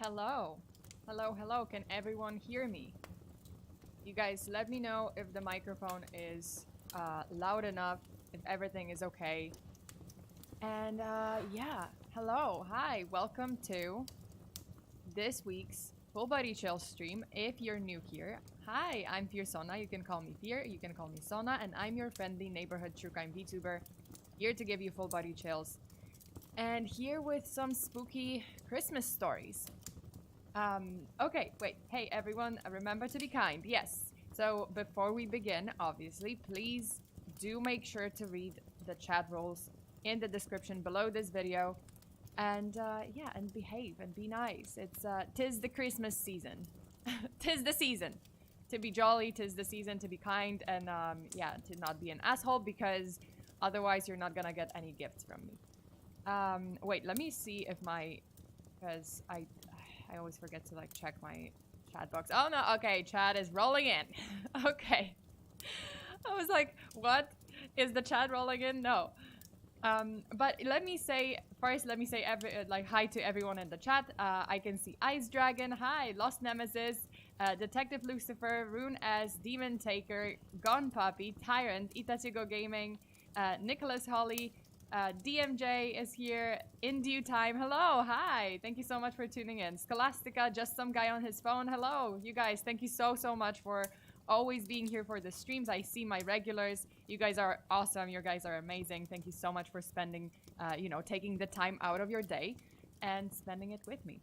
Hello. Hello, hello. Can everyone hear me? You guys let me know if the microphone is loud enough, if everything is okay. And yeah, hello. Hi, welcome to this week's Full Body Chill stream. If you're new here, hi, I'm FEARSONA. You can call me Fear, you can call me Sona, and I'm your friendly neighborhood true crime VTuber, here to give you full body chills. And here with some spooky Christmas stories. Okay, wait. Hey, everyone, remember to be kind. Yes. So before we begin, obviously, please do make sure to read the chat rules in the description below this video. And, yeah, and behave and be nice. It's, tis the Christmas season. Tis the season to be jolly, tis the season to be kind, and, yeah, to not be an asshole, because otherwise you're not gonna get any gifts from me. Wait, let me see if because I always forget to like check my chat box. Oh no, okay, chat is rolling in. Okay. I was like, what? Is the chat rolling in? No. But let me say hi to everyone in the chat. I can see Ice Dragon, hi, Lost Nemesis, Detective Lucifer, Rune S, Demon Taker, Gone Puppy, Tyrant, Itachigo Gaming, Nicholas Holly, DMJ is here in due time. Hello, hi. Thank you so much for tuning in. Scholastica, just some guy on his phone. Hello, you guys. Thank you so much for always being here for the streams. I see my regulars. You guys are awesome. You guys are amazing. Thank you so much for spending, taking the time out of your day and spending it with me.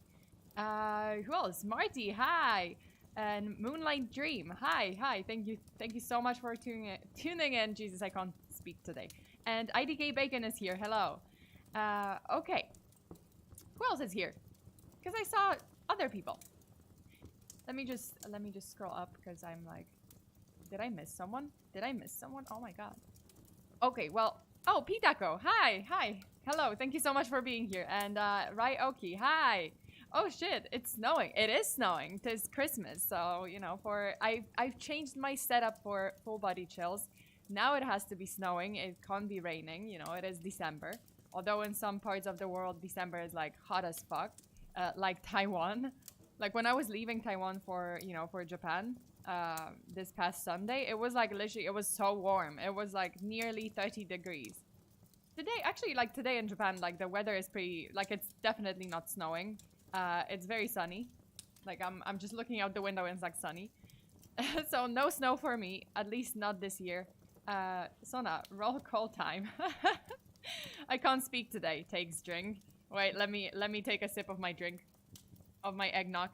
Who else? Marty, hi. And Moonlight Dream, hi. Thank you so much for tuning in. Jesus, I can't speak today. And IDK Bacon is here. Hello. Okay. Who else is here? Because I saw other people. Let me just scroll up because I'm like, did I miss someone? Oh my god. Okay, well, oh, Pitako. Hi. Hello. Thank you so much for being here. And Ryoki. Hi. Oh shit, it's snowing. It is snowing. It's Christmas, so I've changed my setup for full body chills. Now it has to be snowing. It can't be raining. It is December. Although in some parts of the world, December is like hot as fuck. Like Taiwan. Like when I was leaving Taiwan for Japan this past Sunday, it was like literally, it was so warm. It was like nearly 30 degrees. Today in Japan, like the weather is pretty, like it's definitely not snowing. It's very sunny. Like I'm just looking out the window and it's like sunny. So no snow for me, at least not this year. Sona, roll call time. I can't speak today. Takes drink. Wait, let me take a sip of my drink, of my eggnog.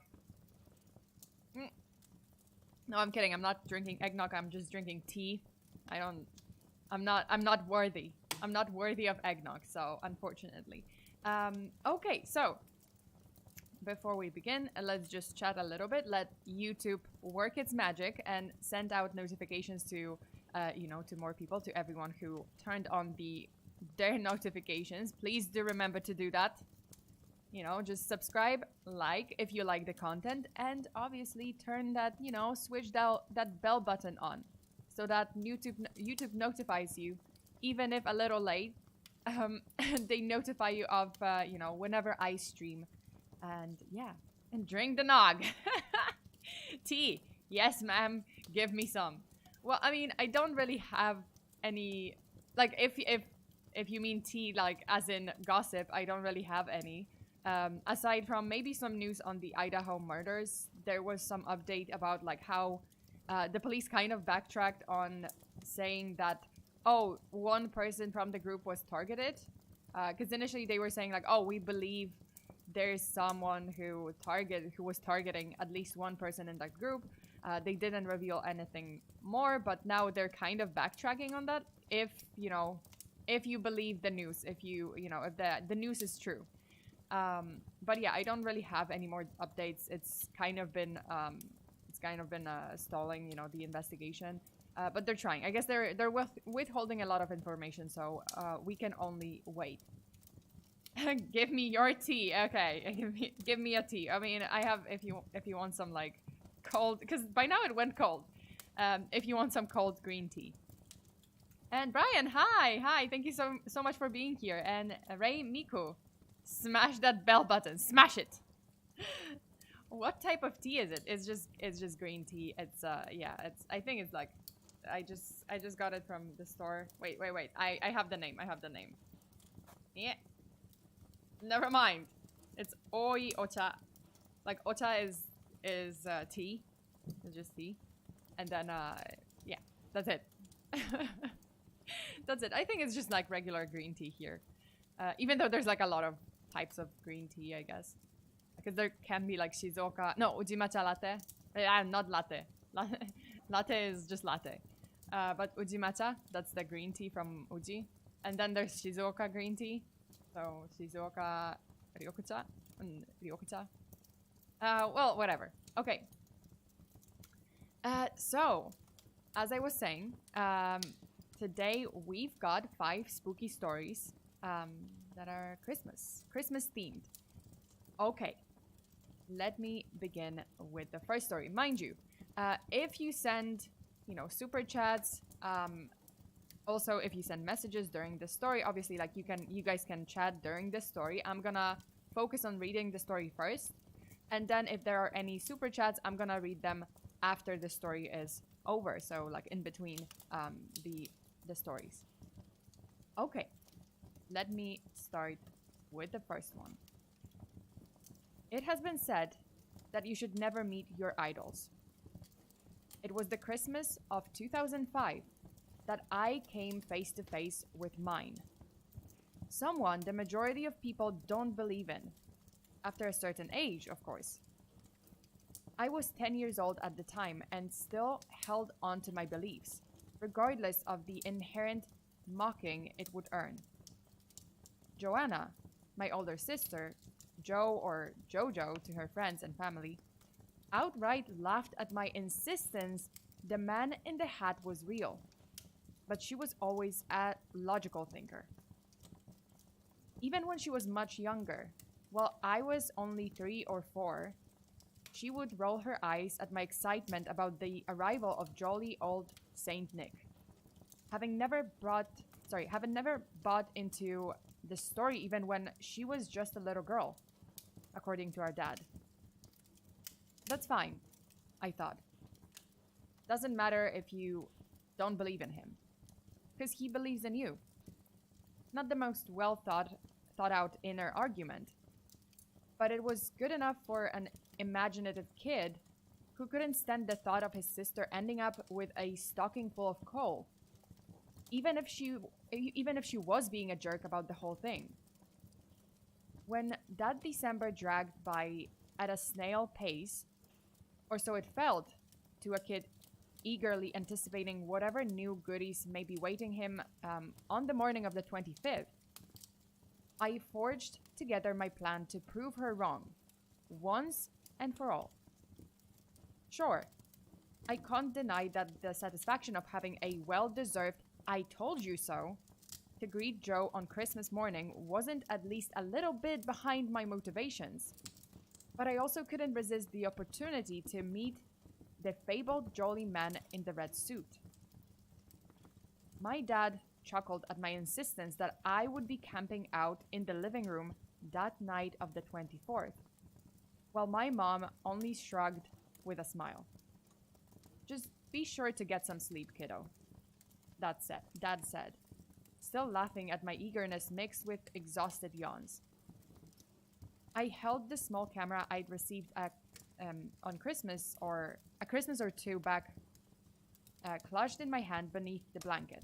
No, I'm kidding. I'm not drinking eggnog. I'm just drinking tea. I'm not worthy. I'm not worthy of eggnog. So unfortunately, okay. So before we begin, let's just chat a little bit. Let YouTube work its magic and send out notifications to to more people, to everyone who turned on their notifications. Please do remember to do that. Just subscribe, like if you like the content, and obviously turn that, switch that bell button on so that YouTube notifies you, even if a little late. They notify you of, whenever I stream. And yeah, and drink the nog. Tea. Yes, ma'am. Give me some. Well, I mean, I don't really have any, like, if you mean tea, like, as in gossip, I don't really have any. Aside from maybe some news on the Idaho murders, there was some update about, like, how the police kind of backtracked on saying that, oh, one person from the group was targeted. Because initially they were saying, like, oh, we believe there's someone who was targeting at least one person in that group. They didn't reveal anything more, but now they're kind of backtracking on that. If you believe the news, if the news is true. But yeah, I don't really have any more updates. It's kind of been stalling, the investigation. But they're trying. I guess they're withholding a lot of information, so we can only wait. Give me your tea. Okay, give me a tea. I mean, I have, if you want some like cold, because by now it went cold. If you want some cold green tea. And Brian, hi, thank you so much for being here. And Ray Miku, smash that bell button, smash it. What type of tea is it? It's just green tea. It's yeah, it's I think it's like I just got it from the store. Wait. I have the name. I have the name. Yeah. Never mind. It's oi ocha. Like ocha is tea. It's just tea. And then yeah, that's it. That's it. I think it's just like regular green tea here. Even though there's like a lot of types of green tea, I guess. Because there can be like Shizuoka. No, uji matcha latte. Not latte. Latte is just latte. But uji matcha, that's the green tea from Uji. And then there's Shizuoka green tea. So Shizuoka ryokucha. Ryokucha. Well, whatever. Okay. So, as I was saying, today we've got 5 spooky stories that are Christmas themed. Okay, let me begin with the first story. Mind you, if you send, super chats, also if you send messages during the story, obviously, like you guys can chat during this story. I'm gonna focus on reading the story first, and then if there are any super chats, I'm gonna read them after the story is over. So like in between the stories. Okay, let me start with the first one. It has been said that you should never meet your idols. It was the Christmas of 2005 that I came face to face with mine. Someone the majority of people don't believe in. After a certain age, of course. I was 10 years old at the time and still held on to my beliefs, regardless of the inherent mocking it would earn. Joanna, my older sister, Joe or Jojo to her friends and family, outright laughed at my insistence the man in the hat was real, but she was always a logical thinker. Even when she was much younger, while I was only 3 or 4, she would roll her eyes at my excitement about the arrival of jolly old Saint Nick. Having never bought into the story even when she was just a little girl, according to our dad. That's fine, I thought. Doesn't matter if you don't believe in him, because he believes in you. Not the most well thought out inner argument, but it was good enough for an imaginative kid who couldn't stand the thought of his sister ending up with a stocking full of coal, even if she was being a jerk about the whole thing. When that December dragged by at a snail pace, or so it felt to a kid eagerly anticipating whatever new goodies may be waiting him on the morning of the 25th, I forged together my plan to prove her wrong, once and for all. Sure, I can't deny that the satisfaction of having a well-deserved "I told you so" to greet Joe on Christmas morning wasn't at least a little bit behind my motivations. But I also couldn't resist the opportunity to meet the fabled jolly man in the red suit. My dad chuckled at my insistence that I would be camping out in the living room that night of the 24th, while my mom only shrugged with a smile. Just be sure to get some sleep, kiddo, Dad said, still laughing at my eagerness mixed with exhausted yawns. I held the small camera I'd received on Christmas or a Christmas or two back, clutched in my hand beneath the blanket,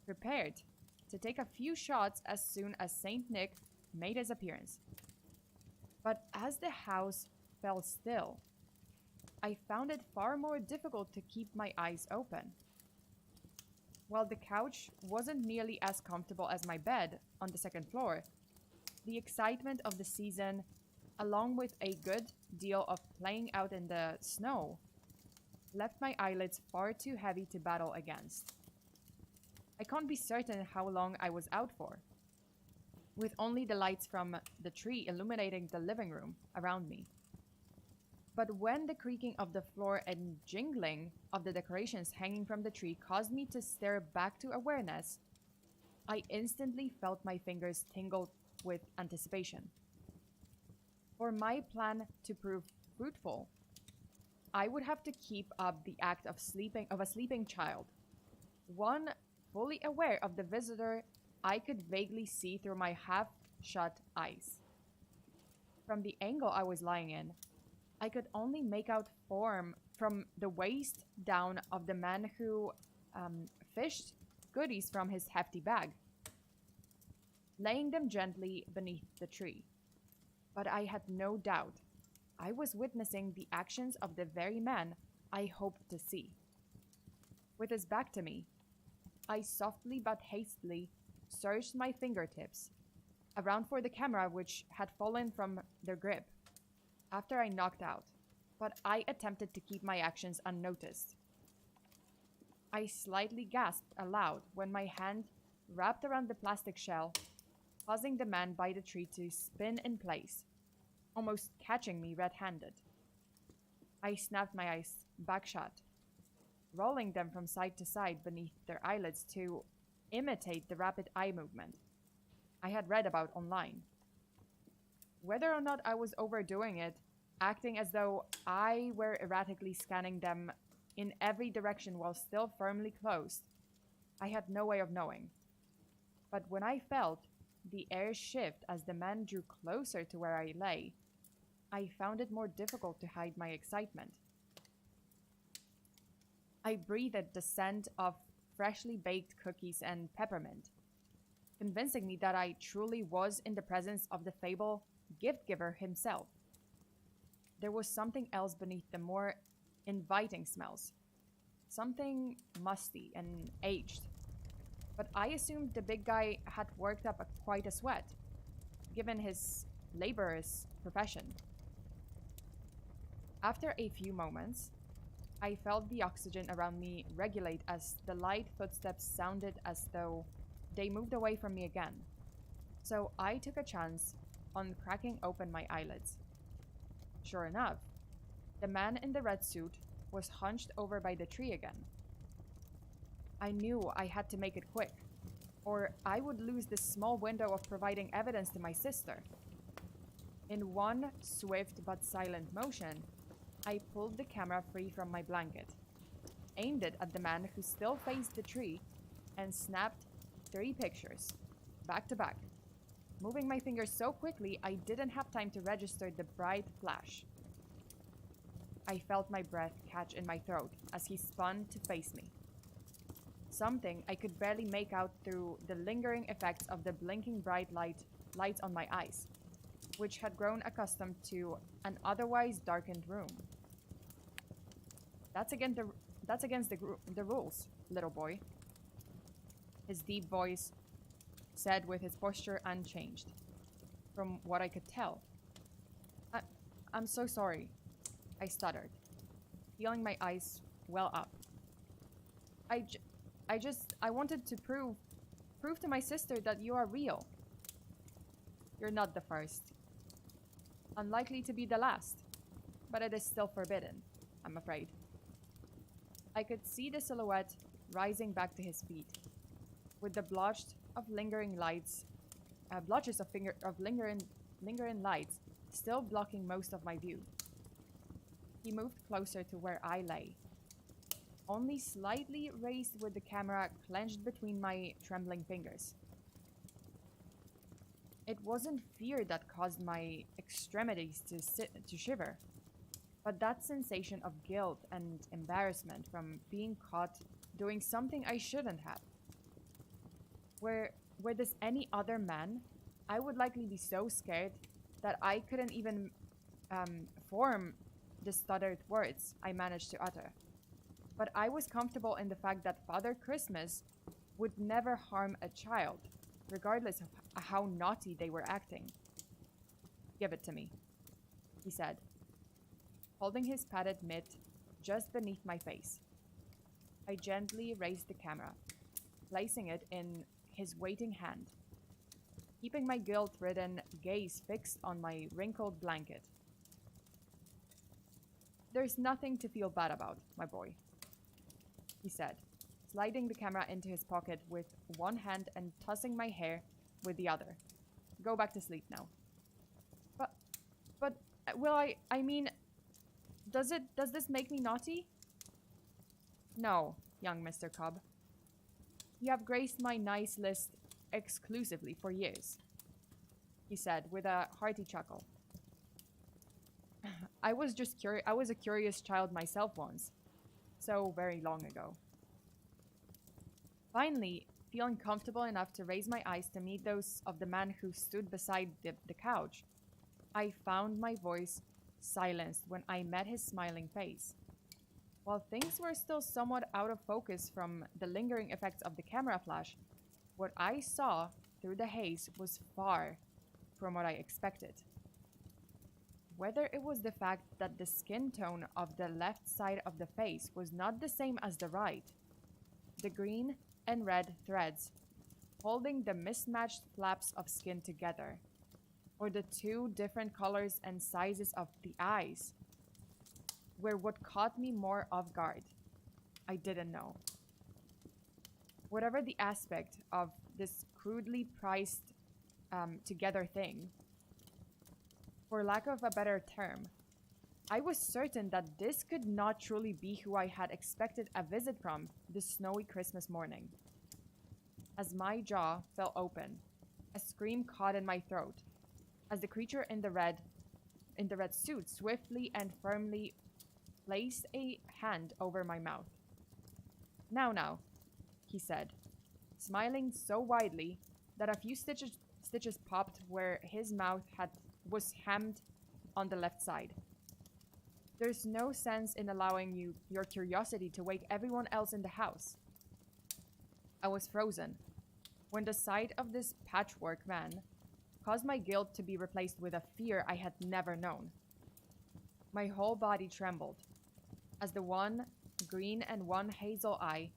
prepared to take a few shots as soon as Saint Nick made his appearance. But as the house fell still, I found it far more difficult to keep my eyes open. While the couch wasn't nearly as comfortable as my bed on the second floor, the excitement of the season, along with a good deal of playing out in the snow, left my eyelids far too heavy to battle against. I can't be certain how long I was out for, with only the lights from the tree illuminating the living room around me. But when the creaking of the floor and jingling of the decorations hanging from the tree caused me to stare back to awareness, I instantly felt my fingers tingle with anticipation. For my plan to prove fruitful. I would have to keep up the act of a sleeping child. One fully aware of the visitor I could vaguely see through my half-shut eyes. From the angle I was lying in, I could only make out form from the waist down of the man who fished goodies from his hefty bag, laying them gently beneath the tree. But I had no doubt I was witnessing the actions of the very man I hoped to see. With his back to me, I softly but hastily searched my fingertips around for the camera which had fallen from their grip after I knocked out, but I attempted to keep my actions unnoticed. I slightly gasped aloud when my hand wrapped around the plastic shell, causing the man by the tree to spin in place, almost catching me red-handed. I snapped my eyes back shut, rolling them from side to side beneath their eyelids to imitate the rapid eye movement I had read about online. Whether or not I was overdoing it, acting as though I were erratically scanning them in every direction while still firmly closed, I had no way of knowing. But when I felt the air shift as the man drew closer to where I lay, I found it more difficult to hide my excitement. I breathed the scent of freshly baked cookies and peppermint, convincing me that I truly was in the presence of the fabled gift giver himself. There was something else beneath the more inviting smells, something musty and aged, but I assumed the big guy had worked up quite a sweat, given his laborious profession. After a few moments, I felt the oxygen around me regulate as the light footsteps sounded as though they moved away from me again. So I took a chance on cracking open my eyelids. Sure enough, the man in the red suit was hunched over by the tree again. I knew I had to make it quick, or I would lose this small window of providing evidence to my sister. In one swift but silent motion, I pulled the camera free from my blanket, aimed it at the man who still faced the tree, and snapped 3 pictures, back to back, moving my fingers so quickly I didn't have time to register the bright flash. I felt my breath catch in my throat as he spun to face me. Something I could barely make out through the lingering effects of the blinking bright lights on my eyes, which had grown accustomed to an otherwise darkened room. That's against the rules, little boy, his deep voice said with his posture unchanged, from what I could tell. I'm so sorry, I stuttered, feeling my eyes well up. I wanted to prove to my sister that you are real. You're not the first. Unlikely to be the last, but it is still forbidden, I'm afraid. I could see the silhouette rising back to his feet, with the blotches of lingering lights still blocking most of my view. He moved closer to where I lay, only slightly raised with the camera clenched between my trembling fingers. It wasn't fear that caused my extremities to shiver, but that sensation of guilt and embarrassment from being caught doing something I shouldn't have. Were this any other man, I would likely be so scared that I couldn't even form the stuttered words I managed to utter. But I was comfortable in the fact that Father Christmas would never harm a child, regardless of how naughty they were acting. Give it to me, he said, holding his padded mitt just beneath my face. I gently raised the camera, placing it in his waiting hand, keeping my guilt-ridden gaze fixed on my wrinkled blanket. There's nothing to feel bad about, my boy, he said, sliding the camera into his pocket with one hand and tossing my hair with the other. Go back to sleep now. But, well, I mean, Does this make me naughty? No, young Mr. Cobb. You have graced my nice list exclusively for years, he said with a hearty chuckle. I was a curious child myself once, so very long ago. Finally, feeling comfortable enough to raise my eyes to meet those of the man who stood beside the couch, I found my voice silenced when I met his smiling face. While things were still somewhat out of focus from the lingering effects of the camera flash, what I saw through the haze was far from what I expected. Whether it was the fact that the skin tone of the left side of the face was not the same as the right, the green and red threads holding the mismatched flaps of skin together, or the two different colors and sizes of the eyes, were what caught me more off guard. I didn't know. Whatever the aspect of this crudely priced together thing, for lack of a better term, I was certain that this could not truly be who I had expected a visit from this snowy Christmas morning. As my jaw fell open, a scream caught in my throat, as the creature in the red suit swiftly and firmly placed a hand over my mouth. Now, he said, smiling so widely that a few stitches popped where his mouth was hemmed on the left side. There's no sense in allowing your curiosity to wake everyone else in the house. I was frozen when the sight of this patchwork man caused my guilt to be replaced with a fear I had never known. My whole body trembled as the one green and one hazel eye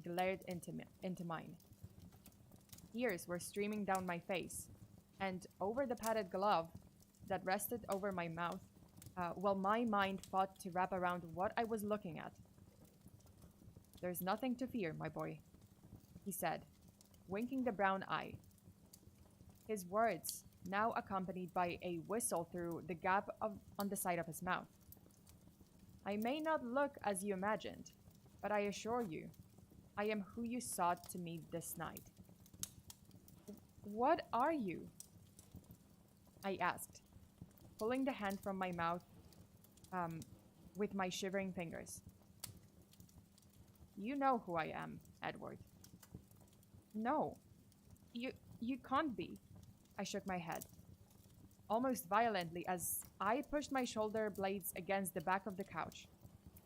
glared into mine. Tears were streaming down my face and over the padded glove that rested over my mouth, while my mind fought to wrap around what I was looking at. There's nothing to fear, my boy, he said, winking the brown eye. His words now accompanied by a whistle through the gap on the side of his mouth. I may not look as you imagined, but I assure you, I am who you sought to meet this night. What are you? I asked, pulling the hand from my mouth with my shivering fingers. You know who I am, Edward. No, you can't be. I shook my head, almost violently as I pushed my shoulder blades against the back of the couch,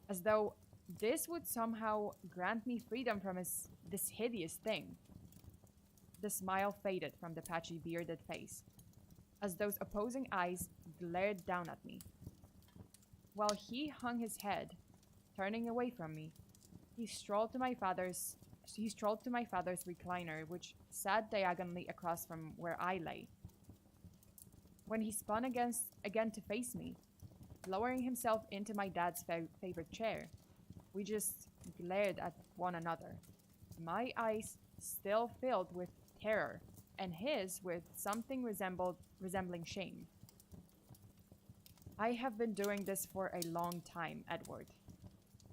as though this would somehow grant me freedom from this hideous thing. The smile faded from the patchy bearded face, as those opposing eyes glared down at me. While he hung his head, turning away from me, he strolled to my father's recliner, which sat diagonally across from where I lay. When he spun again to face me, lowering himself into my dad's favorite chair, we just glared at one another, my eyes still filled with terror, and his with something resembling shame. I have been doing this for a long time, Edward,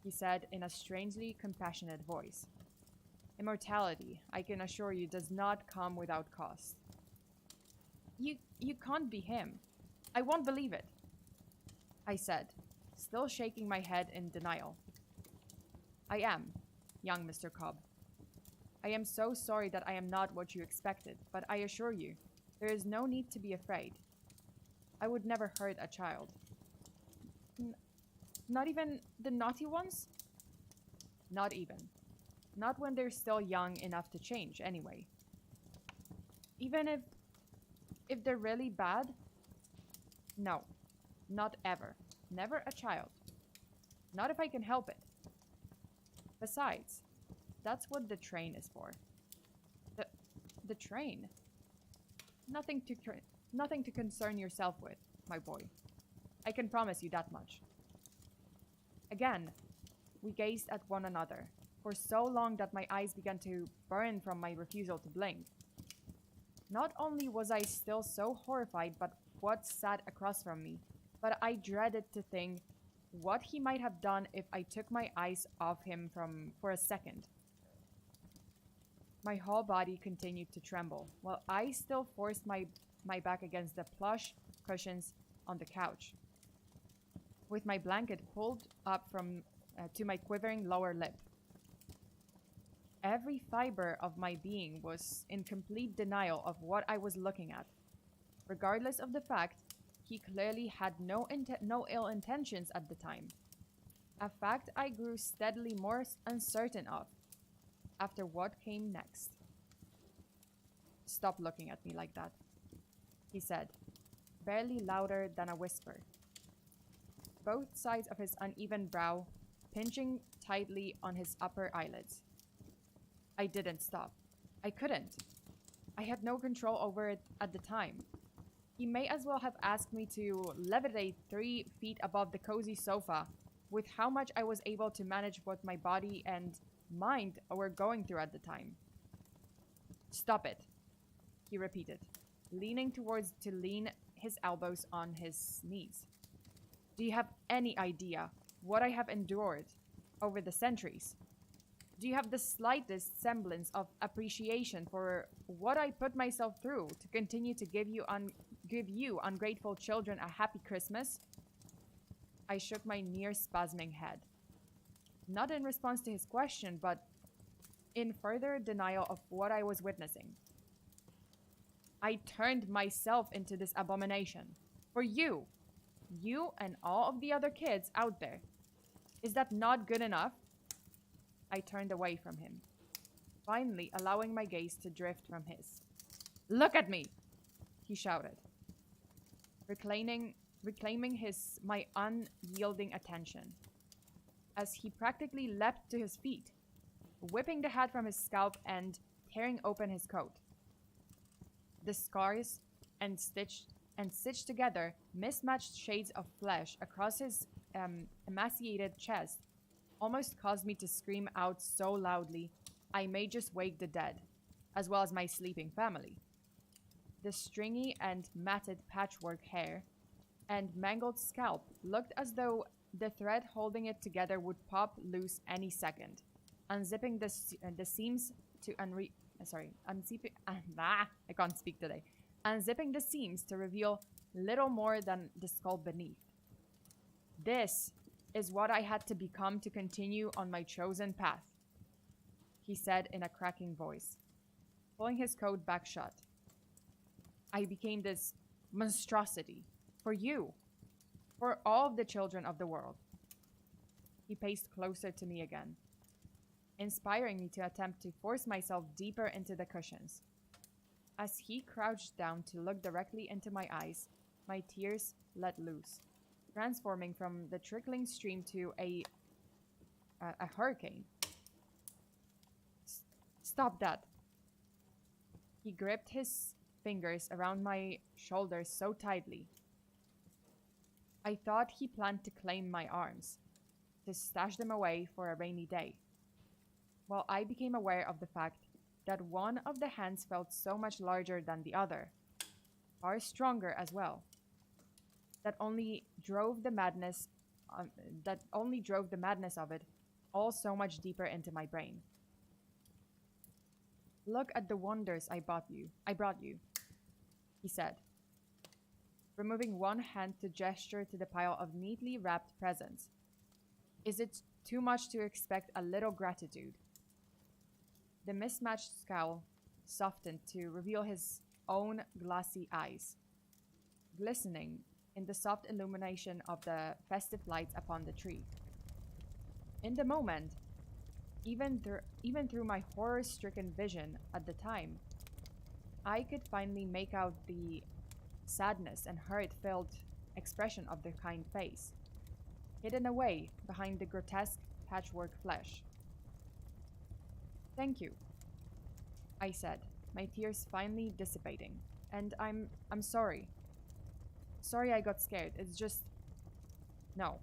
he said in a strangely compassionate voice. Immortality, I can assure you, does not come without cost. You can't be him. I won't believe it, I said, still shaking my head in denial. I am, young Mr. Cobb. I am so sorry that I am not what you expected, but I assure you, there is no need to be afraid. I would never hurt a child. Not even the naughty ones? Not even. Not when they're still young enough to change, anyway. Even if they're really bad? No. Not ever. Never a child. Not if I can help it. Besides, that's what the train is for. The train? Nothing to concern yourself with, my boy. I can promise you that much. Again, we gazed at one another, for so long that my eyes began to burn from my refusal to blink. Not only was I still so horrified by what sat across from me, but I dreaded to think what he might have done if I took my eyes off him for a second. My whole body continued to tremble, while I still forced my back against the plush cushions on the couch, with my blanket pulled up to my quivering lower lip. Every fiber of my being was in complete denial of what I was looking at, regardless of the fact he clearly had no ill intentions at the time, a fact I grew steadily more uncertain of after what came next. "Stop looking at me like that," he said, barely louder than a whisper, both sides of his uneven brow pinching tightly on his upper eyelids. I didn't stop. I couldn't. I had no control over it at the time. He may as well have asked me to levitate 3 feet above the cozy sofa, with how much I was able to manage what my body and mind were going through at the time. "Stop it," he repeated, leaning towards to lean his elbows on his knees. "Do you have any idea what I have endured over the centuries? Do you have the slightest semblance of appreciation for what I put myself through to continue to give you ungrateful children a happy Christmas?" I shook my near-spasming head, not in response to his question, but in further denial of what I was witnessing. "I turned myself into this abomination. For you. You and all of the other kids out there. Is that not good enough?" I turned away from him, finally allowing my gaze to drift from his. "Look at me!" he shouted, reclaiming my unyielding attention, as he practically leapt to his feet, whipping the hat from his scalp and tearing open his coat. The scars and stitched together mismatched shades of flesh across his emaciated chest almost caused me to scream out so loudly I may just wake the dead, as well as my sleeping family. The stringy and matted patchwork hair and mangled scalp looked as though the thread holding it together would pop loose any second, unzipping the seams to I can't speak today. Unzipping the seams to reveal little more than the skull beneath. "This is what I had to become to continue on my chosen path," he said in a cracking voice, pulling his coat back shut. "I became this monstrosity for you, for all of the children of the world." He paced closer to me again, inspiring me to attempt to force myself deeper into the cushions. As he crouched down to look directly into my eyes, my tears let loose, transforming from the trickling stream to a hurricane. "Stop that." He gripped his fingers around my shoulders so tightly. I thought he planned to claim my arms, to stash them away for a rainy day, while I became aware of the fact that one of the hands felt so much larger than the other, far stronger as well. That only drove the madness of it all so much deeper into my brain. "Look at the wonders I brought you," he said, removing one hand to gesture to the pile of neatly wrapped presents. "Is it too much to expect a little gratitude?" The mismatched scowl softened to reveal his own glassy eyes, glistening in the soft illumination of the festive lights upon the tree. In the moment, even through my horror-stricken vision at the time, I could finally make out the sadness and hurt-filled expression of the kind face, hidden away behind the grotesque patchwork flesh. "Thank you," I said, my tears finally dissipating. "And I'm sorry. Sorry I got scared. It's just..." "No,"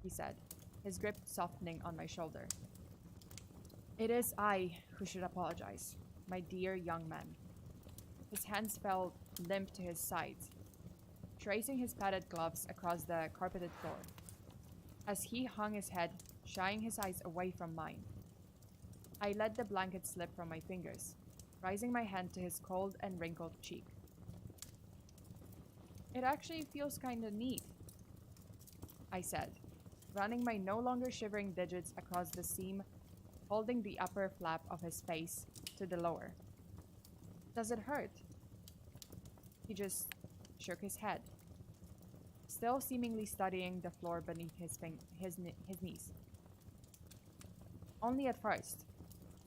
he said, his grip softening on my shoulder. "It is I who should apologize, my dear young man." His hands fell limp to his sides, tracing his padded gloves across the carpeted floor. as he hung his head, shying his eyes away from mine. I let the blanket slip from my fingers, raising my hand to his cold and wrinkled cheek. It actually feels kinda neat, I said, running my no longer shivering digits across the seam, holding the upper flap of his face to the lower. Does it hurt? He just shook his head, still seemingly studying the floor beneath his knees. Only at first.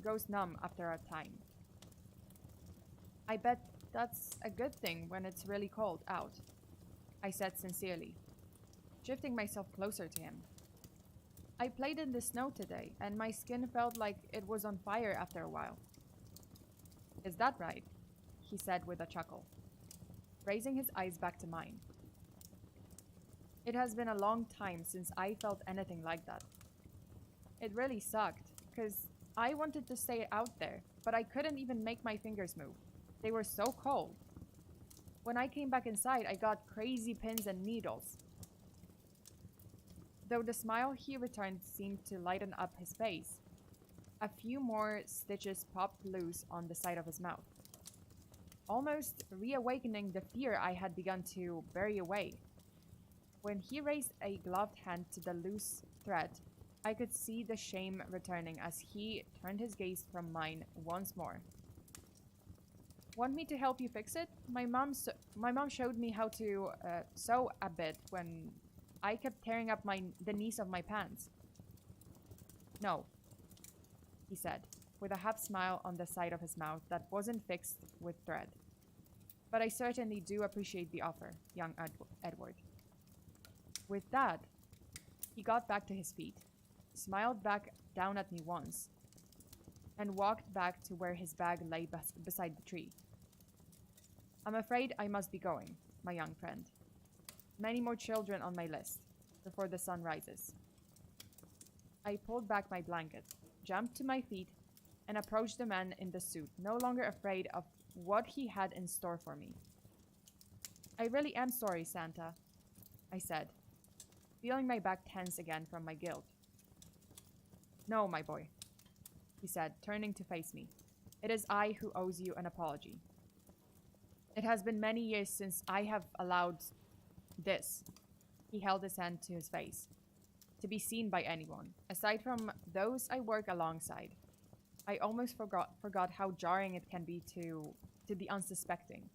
Goes numb after a time. I bet that's a good thing when it's really cold out, I said sincerely, shifting myself closer to him. I played in the snow today, and my skin felt like it was on fire after a while. Is that right? He said with a chuckle, raising his eyes back to mine. It has been a long time since I felt anything like that. It really sucked, because I wanted to stay out there, but I couldn't even make my fingers move. They were so cold. When I came back inside, I got crazy pins and needles. Though the smile he returned seemed to lighten up his face, a few more stitches popped loose on the side of his mouth, almost reawakening the fear I had begun to bury away. When he raised a gloved hand to the loose thread, I could see the shame returning as he turned his gaze from mine once more. Want me to help you fix it? My mom showed me how to sew a bit when I kept tearing up the knees of my pants. No, he said, with a half smile on the side of his mouth that wasn't fixed with thread. But I certainly do appreciate the offer, young Edward. With that, he got back to his feet, smiled back down at me once, and walked back to where his bag lay beside the tree. I'm afraid I must be going, my young friend. Many more children on my list, before the sun rises. I pulled back my blanket, jumped to my feet, and approached the man in the suit, no longer afraid of what he had in store for me. I really am sorry, Santa, I said, feeling my back tense again from my guilt. No, my boy, he said, turning to face me. It is I who owes you an apology. It has been many years since I have allowed this, he held his hand to his face, to be seen by anyone, aside from those I work alongside. I almost forgot how jarring it can be to the unsuspecting.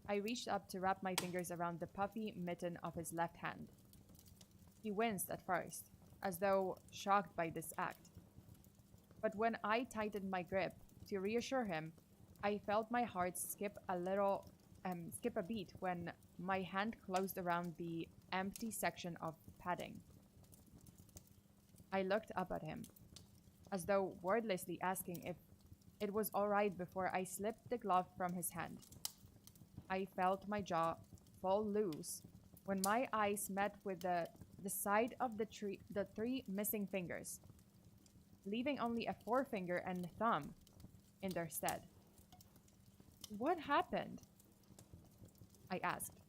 I reached up to wrap my fingers around the puffy mitten of his left hand. He winced at first, as though shocked by this act. But when I tightened my grip to reassure him, I felt my heart skip a beat when my hand closed around the empty section of padding. I looked up at him, as though wordlessly asking if it was all right before I slipped the glove from his hand. I felt my jaw fall loose when my eyes met with the side of the three missing fingers, leaving only a forefinger and thumb in their stead. What happened? I asked.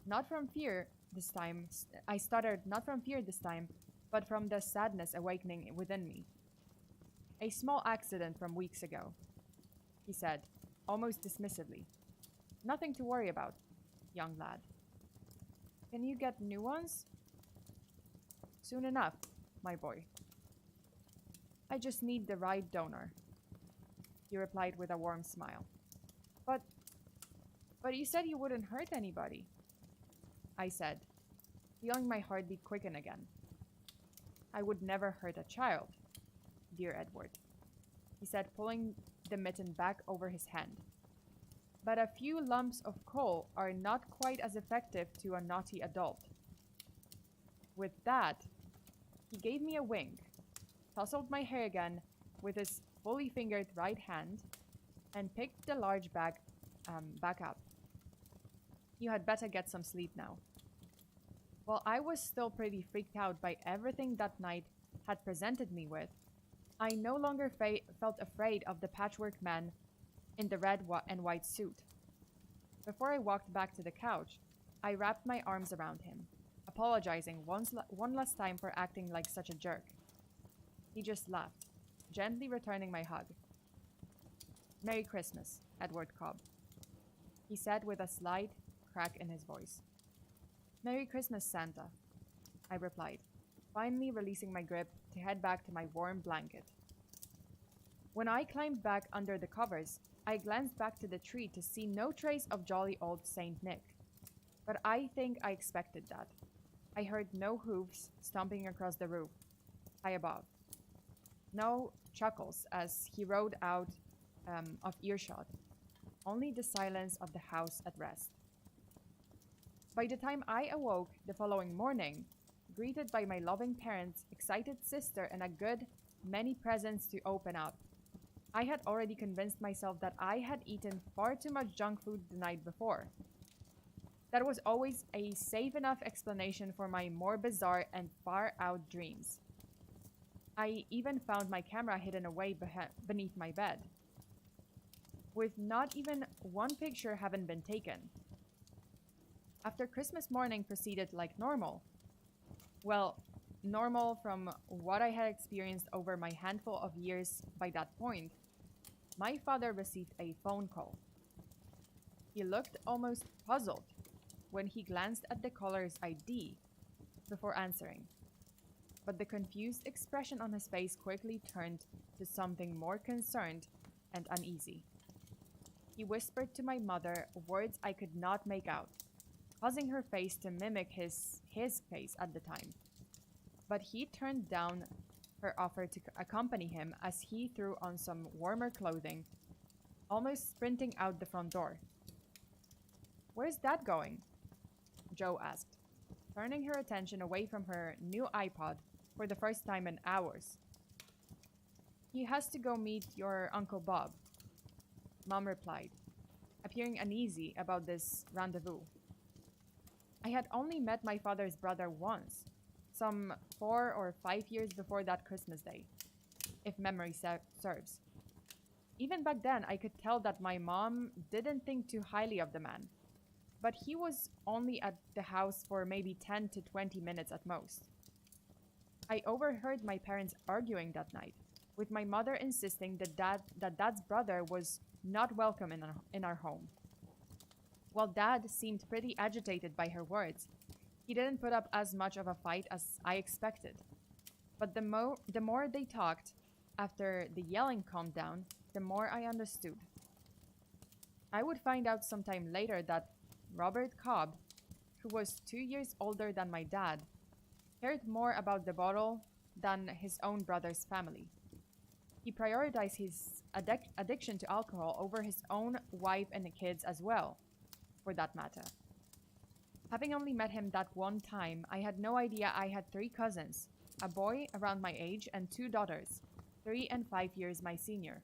Not from fear this time. I stuttered, not from fear this time, but from the sadness awakening within me. A small accident from weeks ago, he said, almost dismissively. Nothing to worry about, young lad. Can you get new ones? Soon enough, my boy. I just need the right donor, he replied with a warm smile. But you said you wouldn't hurt anybody, I said, feeling my heartbeat quicken again. I would never hurt a child, dear Edward, he said, pulling the mitten back over his hand. But a few lumps of coal are not quite as effective to a naughty adult. With that, he gave me a wink, tousled my hair again with his fully fingered right hand, and picked the large bag back up. You had better get some sleep now. While I was still pretty freaked out by everything that night had presented me with, I no longer felt afraid of the patchwork man in the red and white suit. Before I walked back to the couch, I wrapped my arms around him, apologizing one last time for acting like such a jerk. He just laughed, gently returning my hug. "Merry Christmas, Edward Cobb," he said with a slight crack in his voice. "Merry Christmas, Santa," I replied, finally releasing my grip to head back to my warm blanket. When I climbed back under the covers, I glanced back to the tree to see no trace of jolly old Saint Nick. But I think I expected that. I heard no hooves stomping across the roof, high above. No chuckles as he rode out of earshot. Only the silence of the house at rest. By the time I awoke the following morning, greeted by my loving parents, excited sister, and a good many presents to open up, I had already convinced myself that I had eaten far too much junk food the night before. That was always a safe enough explanation for my more bizarre and far-out dreams. I even found my camera hidden away beneath my bed, with not even one picture having been taken. After Christmas morning proceeded like normal. Well, normal from what I had experienced over my handful of years by that point, my father received a phone call. He looked almost puzzled when he glanced at the caller's ID before answering. But the confused expression on his face quickly turned to something more concerned and uneasy. He whispered to my mother words I could not make out, causing her face to mimic his face at the time. But he turned down her offer to accompany him as he threw on some warmer clothing, almost sprinting out the front door. "Where's Dad going?" Joe asked, turning her attention away from her new iPod for the first time in hours. "He has to go meet your Uncle Bob," Mom replied, appearing uneasy about this rendezvous. I had only met my father's brother once, some 4 or 5 years before that Christmas day, if memory serves. Even back then, I could tell that my mom didn't think too highly of the man, but he was only at the house for maybe 10 to 20 minutes at most. I overheard my parents arguing that night, with my mother insisting that Dad's brother was not welcome in our home. While Dad seemed pretty agitated by her words, he didn't put up as much of a fight as I expected. But the more they talked, after the yelling calmed down, the more I understood. I would find out sometime later that Robert Cobb, who was 2 years older than my dad, cared more about the bottle than his own brother's family. He prioritized his addiction to alcohol over his own wife and kids as well, for that matter. Having only met him that one time, I had no idea I had 3 cousins, a boy around my age and 2 daughters, 3 and 5 years my senior.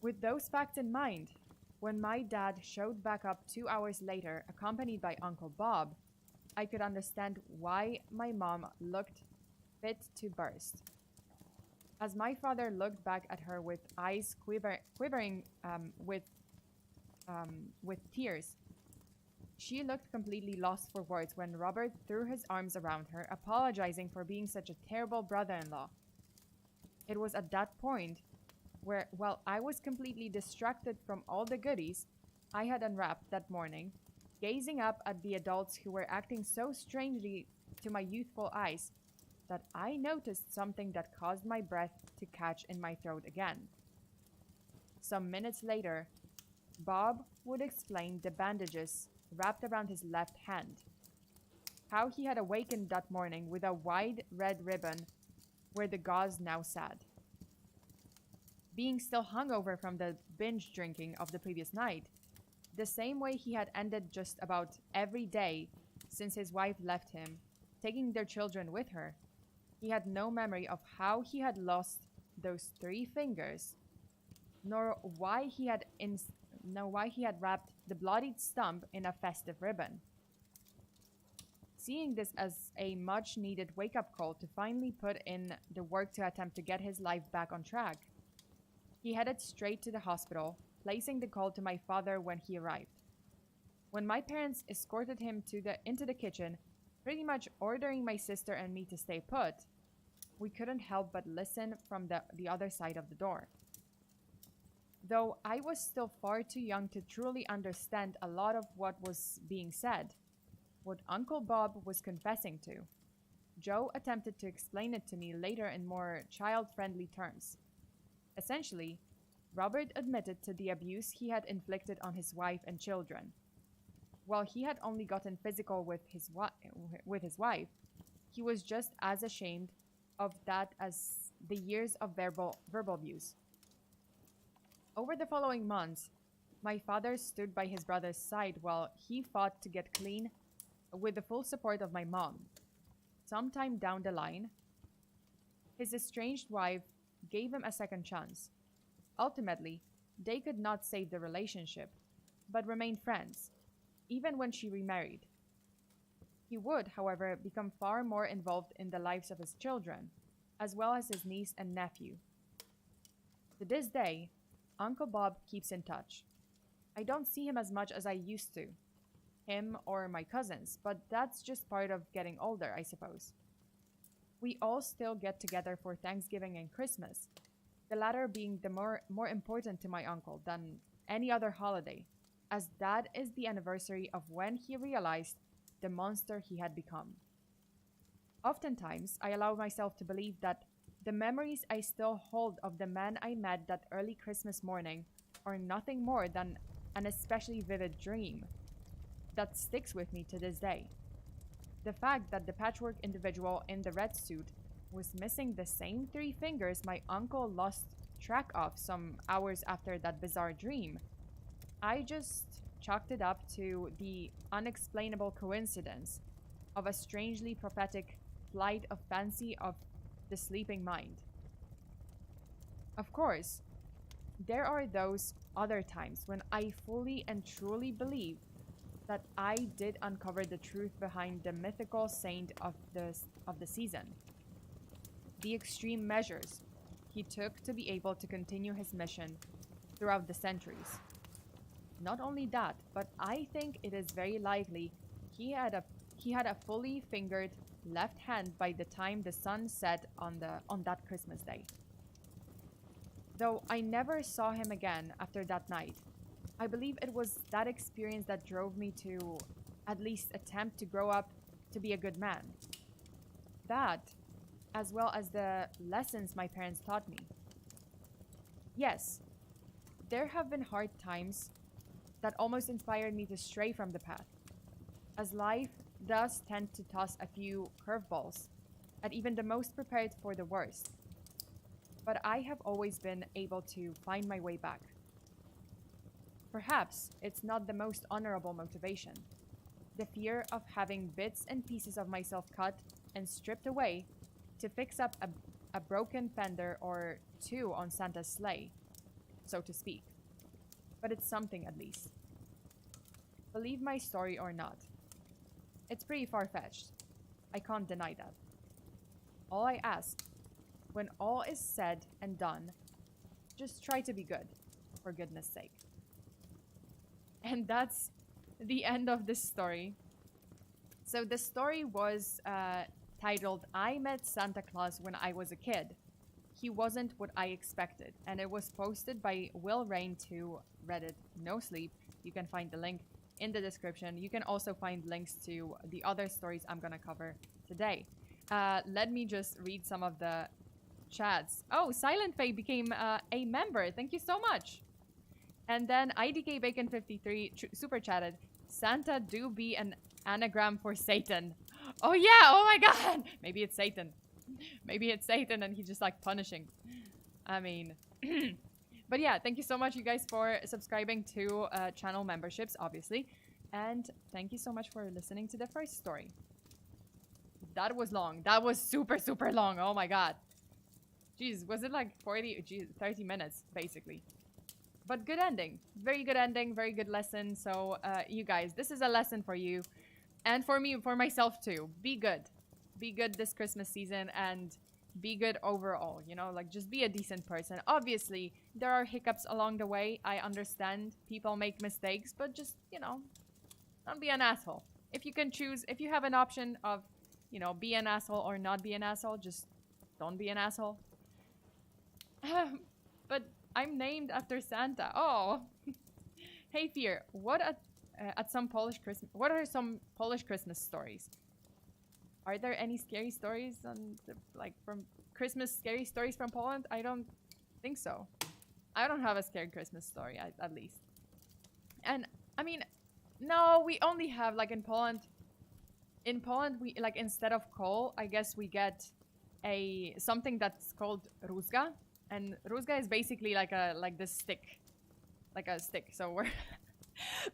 With those facts in mind, when my dad showed back up 2 hours later, accompanied by Uncle Bob, I could understand why my mom looked fit to burst. As my father looked back at her with eyes quivering with tears, she looked completely lost for words when Robert threw his arms around her, apologizing for being such a terrible brother-in-law. It was at that point where, while I was completely distracted from all the goodies I had unwrapped that morning, gazing up at the adults who were acting so strangely to my youthful eyes, that I noticed something that caused my breath to catch in my throat again. Some minutes later, Bob would explain the bandages wrapped around his left hand, how he had awakened that morning with a wide red ribbon where the gauze now sat. Being still hungover from the binge drinking of the previous night, the same way he had ended just about every day since his wife left him, taking their children with her, he had no memory of how he had lost those 3 fingers, nor why he had wrapped the bloodied stump in a festive ribbon. Seeing this as a much-needed wake-up call to finally put in the work to attempt to get his life back on track, he headed straight to the hospital, placing the call to my father when he arrived. When my parents escorted him into the kitchen, pretty much ordering my sister and me to stay put, we couldn't help but listen from the other side of the door. Though I was still far too young to truly understand a lot of what was being said, what Uncle Bob was confessing to, Joe attempted to explain it to me later in more child-friendly terms. Essentially, Robert admitted to the abuse he had inflicted on his wife and children. While he had only gotten physical with his wife, he was just as ashamed of that as the years of verbal abuse. Over the following months, my father stood by his brother's side while he fought to get clean with the full support of my mom. Sometime down the line, his estranged wife gave him a second chance. Ultimately, they could not save the relationship, but remained friends, even when she remarried. He would, however, become far more involved in the lives of his children, as well as his niece and nephew. To this day, Uncle Bob keeps in touch. I don't see him as much as I used to, him or my cousins, but that's just part of getting older, I suppose. We all still get together for Thanksgiving and Christmas, the latter being the more important to my uncle than any other holiday, as that is the anniversary of when he realized the monster he had become. Oftentimes, I allow myself to believe that the memories I still hold of the man I met that early Christmas morning are nothing more than an especially vivid dream that sticks with me to this day. The fact that the patchwork individual in the red suit was missing the same 3 fingers my uncle lost track of some hours after that bizarre dream, I just chalked it up to the unexplainable coincidence of a strangely prophetic flight of fancy of the sleeping mind. Of course, there are those other times when I fully and truly believe that I did uncover the truth behind the mythical saint of the season. The extreme measures he took to be able to continue his mission throughout the centuries. Not only that, but I think it is very likely he had a fully fingered left hand by the time the sun set on that Christmas day. Though I never saw him again after that night, I believe it was that experience that drove me to at least attempt to grow up to be a good man. That, as well as the lessons my parents taught me. Yes, there have been hard times that almost inspired me to stray from the path, as life does tend to toss a few curveballs at even the most prepared for the worst. But I have always been able to find my way back. Perhaps it's not the most honorable motivation. The fear of having bits and pieces of myself cut and stripped away to fix up a broken fender or 2 on Santa's sleigh, so to speak. But it's something at least. Believe my story or not, it's pretty far-fetched. I can't deny that. All I ask, when all is said and done, just try to be good, for goodness sake. And that's the end of this story. So the story was titled, I Met Santa Claus When I Was a Kid. He Wasn't What I Expected. And it was posted by Will Rain to Reddit No Sleep. You can find the link in the description. You can also find links to the other stories I'm gonna cover today. Let me just read some of the chats. Oh, Silent Faye became a member. Thank you so much. And then IDK Bacon 53 super chatted, Santa do be an anagram for Satan. Oh yeah, oh my god. Maybe it's Satan. Maybe it's Satan and he's just like punishing. I mean, but yeah, thank you so much you guys for subscribing to channel memberships, obviously. And thank you so much for listening to the first story. That was long. That was super, super long. Oh my god. Jeez, was it like 30 minutes, basically. But good ending. Very good ending. Very good lesson. So, you guys, this is a lesson for you. And for me, for myself too. Be good. Be good this Christmas season and be good overall. You know, like just be a decent person. Obviously, there are hiccups along the way. I understand people make mistakes, but just, you know, Don't be an asshole. If you can choose, if you have an option of, you know, be an asshole or not be an asshole, just don't be an asshole. But I'm named after Santa. Oh. Hey, Fear, what at some Polish Christmas? What are some Polish Christmas stories? Are there any scary stories on the, like from Christmas scary stories from Poland? I don't think so. I don't have a scary Christmas story at least. And I mean, no, we only have like in Poland. In Poland, we like instead of coal, I guess we get a something that's called rózga, and rózga is basically like this stick. Like a stick. So we're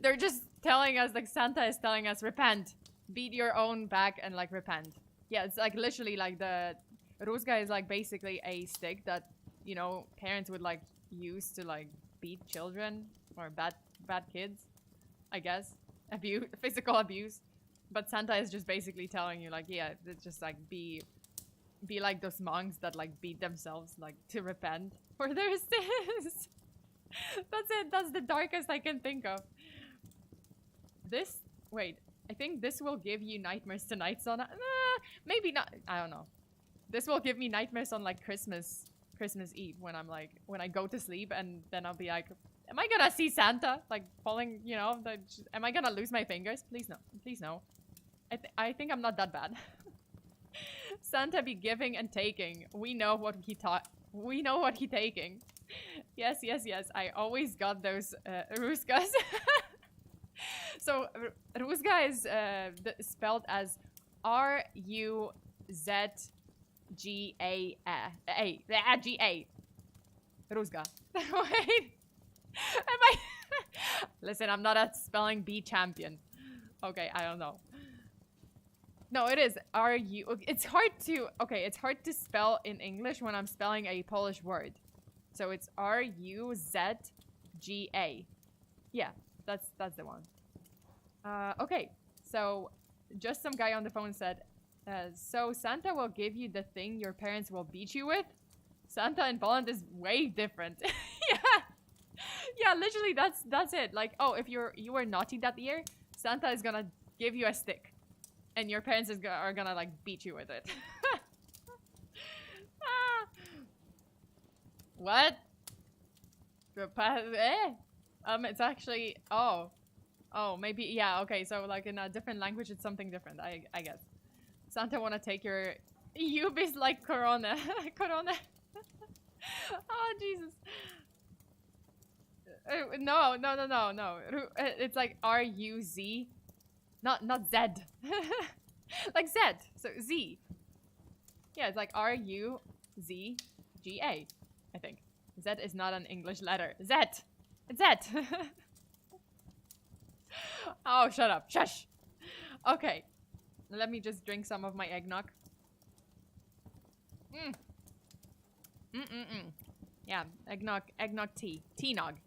they're just telling us, like Santa is telling us, repent, beat your own back and like repent. Yeah, it's like literally like the rózga is like basically a stick that, you know, parents would like use to like beat children or bad kids, I guess. Physical abuse. But Santa is just basically telling you like, yeah, it's just like be like those monks that like beat themselves like to repent for their sins. That's it. That's the darkest I can think of. This, wait, I think this will give you nightmares tonight, Sona. Maybe not. I don't know. This will give me nightmares on like Christmas Eve when I'm like, when I go to sleep and then I'll be like, am I gonna see Santa like falling, you know, am I gonna lose my fingers? Please no. Please no. I think I'm not that bad. Santa be giving and taking. We know what he taught. We know what he taking. Yes, yes, yes. I always got those rózgas. So rózga is spelled as R-U-Z-G-A. Rózga. Wait. Am I? Listen, I'm not a spelling bee champion. Okay, I don't know. No, it is R-U. It's hard to. Okay, it's hard to spell in English when I'm spelling a Polish word. So it's R-U-Z-G-A. Yeah, that's the one. Okay, so just some guy on the phone said, so Santa will give you the thing your parents will beat you with? Santa in Poland is way different. Yeah. Yeah, literally that's it. Like, oh, if you were naughty that year, Santa is gonna give you a stick. And your parents are gonna like beat you with it. Ah. What? It's actually, oh, maybe, yeah, okay, so like in a different language, it's something different, I guess. Santa wanna take your, Ubis like Corona. Corona. Oh, Jesus. No. It's like R-U-Z, not Z. Like Z, so Z. Yeah, it's like R-U-Z-G-A, I think. Z is not an English letter. Z! It's Z! Oh, shut up. Shush! Okay. Let me just drink some of my eggnog. Yeah, eggnog tea. Tea-nog.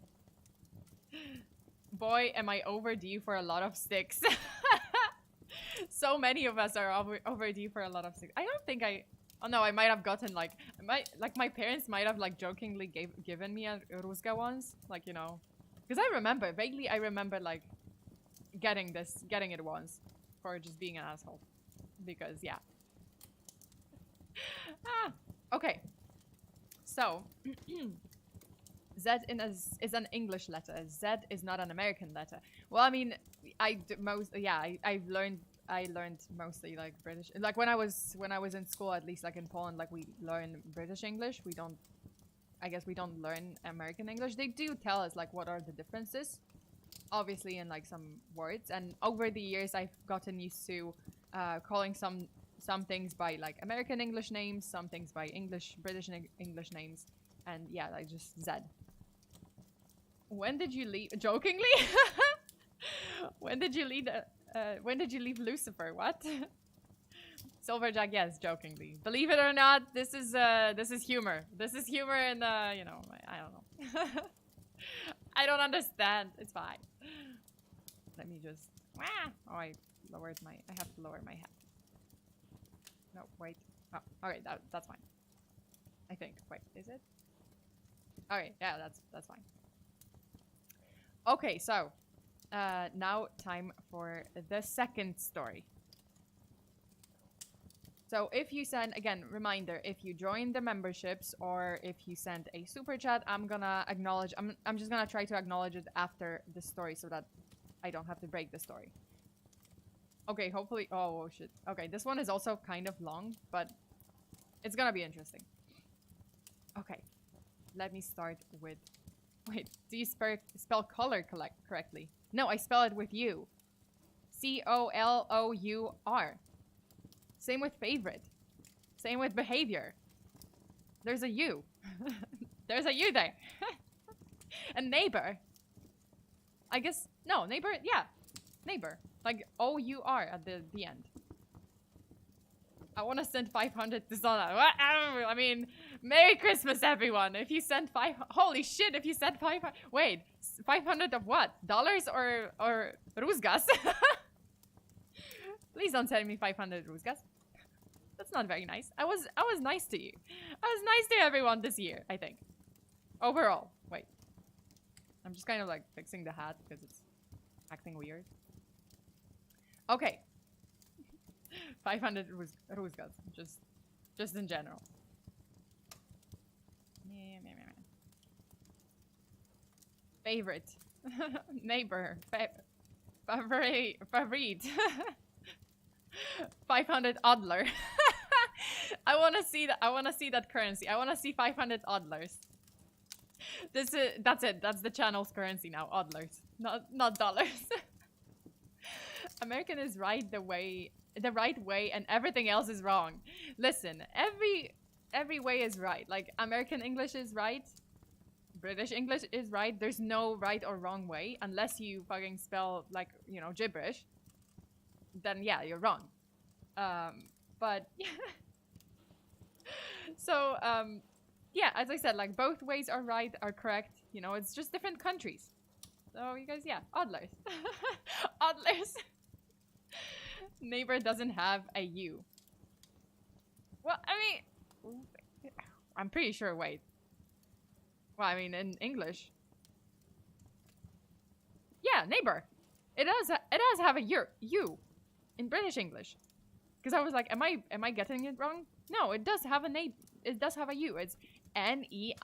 Boy, am I overdue for a lot of sticks. So many of us are overdue for a lot of sticks. I don't think oh no, I might have gotten like, my parents might have like jokingly given me a rózga once. Like, you know, because I remember, vaguely I remember like getting it once for just being an asshole. Because, yeah. Okay. So, Z is an English letter. Z is not an American letter. Well, I mean, I learned mostly like British. Like when I was in school, at least like in Poland, like we learn British English. I guess we don't learn American English. They do tell us like what are the differences, obviously, in like some words. And over the years, I've gotten used to calling some things by like American English names, some things by British English names, and yeah, like just Z. When did you leave? Jokingly? When did you leave? When did you leave Lucifer? What? Silverjack, yes, jokingly. Believe it or not, this is humor. This is humor, and you know, I don't know. I don't understand. It's fine. Let me just. Oh, I have to lower my head. No, wait. Oh, all right, that's fine. I think. Wait, is it? All right, yeah, that's fine. Okay, so Now time for the second story. So if you send, again, reminder, if you join the memberships or if you send a super chat, I'm gonna acknowledge, I'm just gonna try to acknowledge it after the story so that I don't have to break the story. Okay, hopefully, oh shit. Okay, this one is also kind of long, but it's gonna be interesting. Okay, let me start with, wait, do you spell color correctly? No, I spell it with U. C-O-L-O-U-R. Same with favorite. Same with behavior. There's a U. There's a U there. And neighbor. I guess, no, neighbor, yeah. Neighbor. Like O-U-R at the end. I want to send 500 to Zona. I mean, Merry Christmas, everyone. If you send holy shit, if you send 500, wait, 500 of what? Dollars or Rusgas? Please don't send me 500 Rusgas. That's not very nice. I was nice to you. I was nice to everyone this year, I think. Overall. Wait. I'm just kind of like fixing the hat because it's acting weird. Okay. 500 Rusgas. Just in general. Favorite. Neighbor. Favorite. 500 Oddler. I want to see that currency. I want to see 500 Oddlers. That's it. That's the channel's currency now. Oddlers. Not dollars. American is the right way and everything else is wrong. Listen, every way is right. Like American English is right. British English is right. There's no right or wrong way unless you fucking spell like, you know, gibberish. Then yeah, you're wrong. But so yeah, as I said, like both ways are right, are correct. You know, it's just different countries. So you guys, yeah, oddlers. Oddlers. Neighbor doesn't have a U. Well, I mean, I'm pretty sure, wait. Well, I mean, in English. Yeah, neighbor. It does have a U in British English. Because I was like, am I getting it wrong? No, it does have a U. It's N-E-I-G-H-B-O-U-R.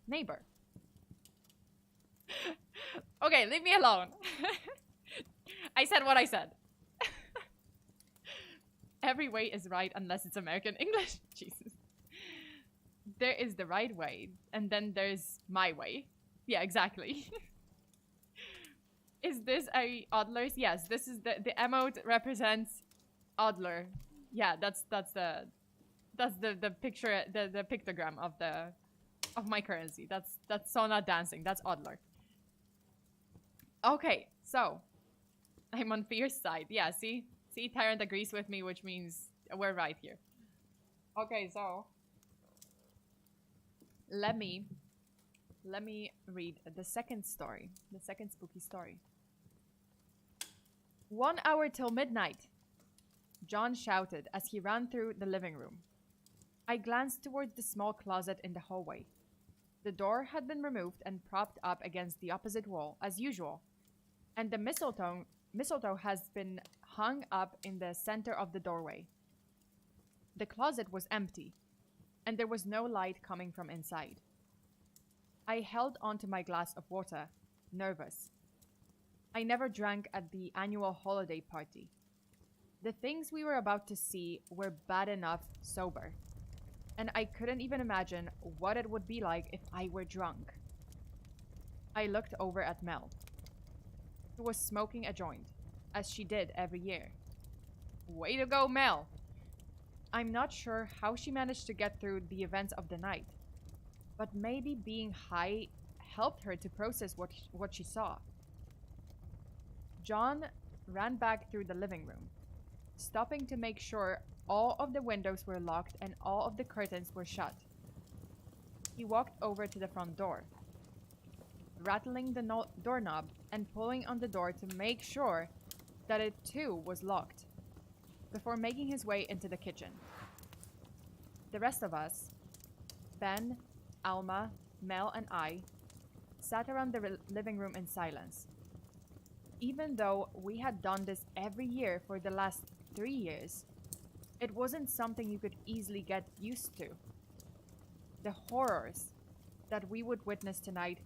Neighbor. Okay, leave me alone. I said what I said. Every way is right unless it's American English. Jesus. There is the right way, and then there's my way. Yeah, exactly. Is this a Oddlers? Yes, this is the emote represents Oddler. Yeah, that's the picture, the pictogram of my currency. That's Sona dancing. That's Oddler. Okay, so I'm on Fierce side. Yeah, see, Tyrant agrees with me, which means we're right here. Okay, so let me read the second story, the second spooky story. 1 hour till midnight, John shouted as he ran through the living room. I glanced towards the small closet in the hallway. The door had been removed and propped up against the opposite wall, as usual, and the mistletoe has been hung up in the center of the doorway. The closet was empty, and there was no light coming from inside. I held onto my glass of water, nervous. I never drank at the annual holiday party. The things we were about to see were bad enough sober, and I couldn't even imagine what it would be like if I were drunk. I looked over at Mel, who was smoking a joint, as she did every year. Way to go, Mel! I'm not sure how she managed to get through the events of the night, but maybe being high helped her to process what she saw. John ran back through the living room, stopping to make sure all of the windows were locked and all of the curtains were shut. He walked over to the front door, rattling the doorknob and pulling on the door to make sure that it too was locked, before making his way into the kitchen. The rest of us, Ben, Alma, Mel, and I, sat around the living room in silence. Even though we had done this every year for the last 3 years, it wasn't something you could easily get used to. The horrors that we would witness tonight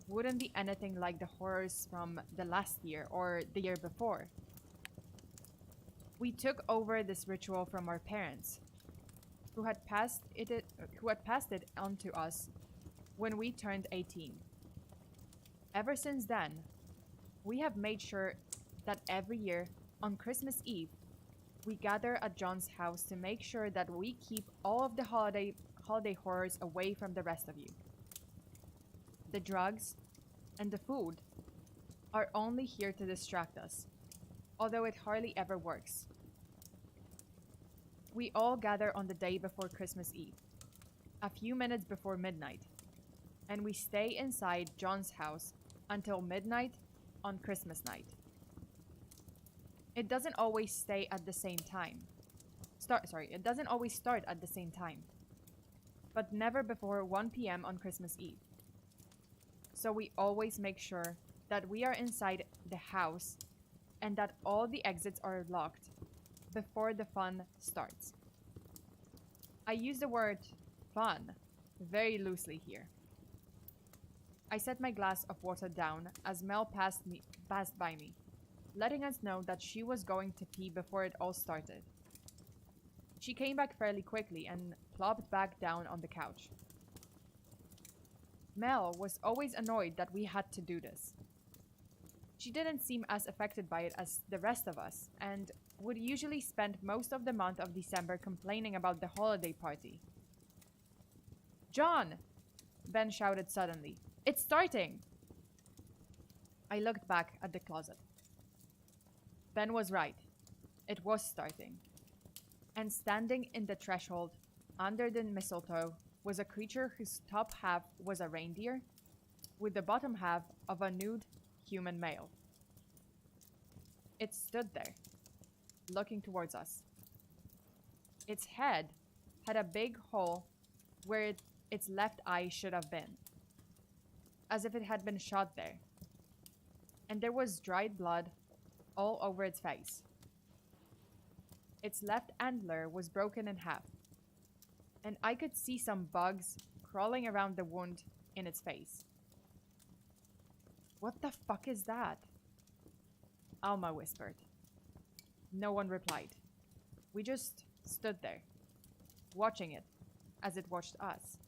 wouldn't be anything like the horrors from the last year or the year before. We took over this ritual from our parents, who had passed it on to us when we turned 18. Ever since then, we have made sure that every year on Christmas Eve, we gather at John's house to make sure that we keep all of the holiday horrors away from the rest of you. The drugs and the food are only here to distract us, although it hardly ever works. We all gather on the day before Christmas Eve, a few minutes before midnight, and we stay inside John's house until midnight on Christmas night. It doesn't always stay at the same time. It doesn't always start at the same time, but never before 1 p.m. on Christmas Eve. So we always make sure that we are inside the house and that all the exits are locked before the fun starts. I use the word fun very loosely here. I set my glass of water down as Mel passed by me, letting us know that she was going to pee before it all started. She came back fairly quickly and plopped back down on the couch. Mel was always annoyed that we had to do this. She didn't seem as affected by it as the rest of us, and would usually spend most of the month of December complaining about the holiday party. "John!" Ben shouted suddenly. "It's starting!" I looked back at the closet. Ben was right. It was starting. And standing in the threshold, under the mistletoe, was a creature whose top half was a reindeer, with the bottom half of a nude human male. It stood there, looking towards us. Its head had a big hole where its left eye should have been, as if it had been shot there. And there was dried blood all over its face. Its left antler was broken in half, and I could see some bugs crawling around the wound in its face. "What the fuck is that?" Alma whispered. No one replied. We just stood there, watching it as it watched us.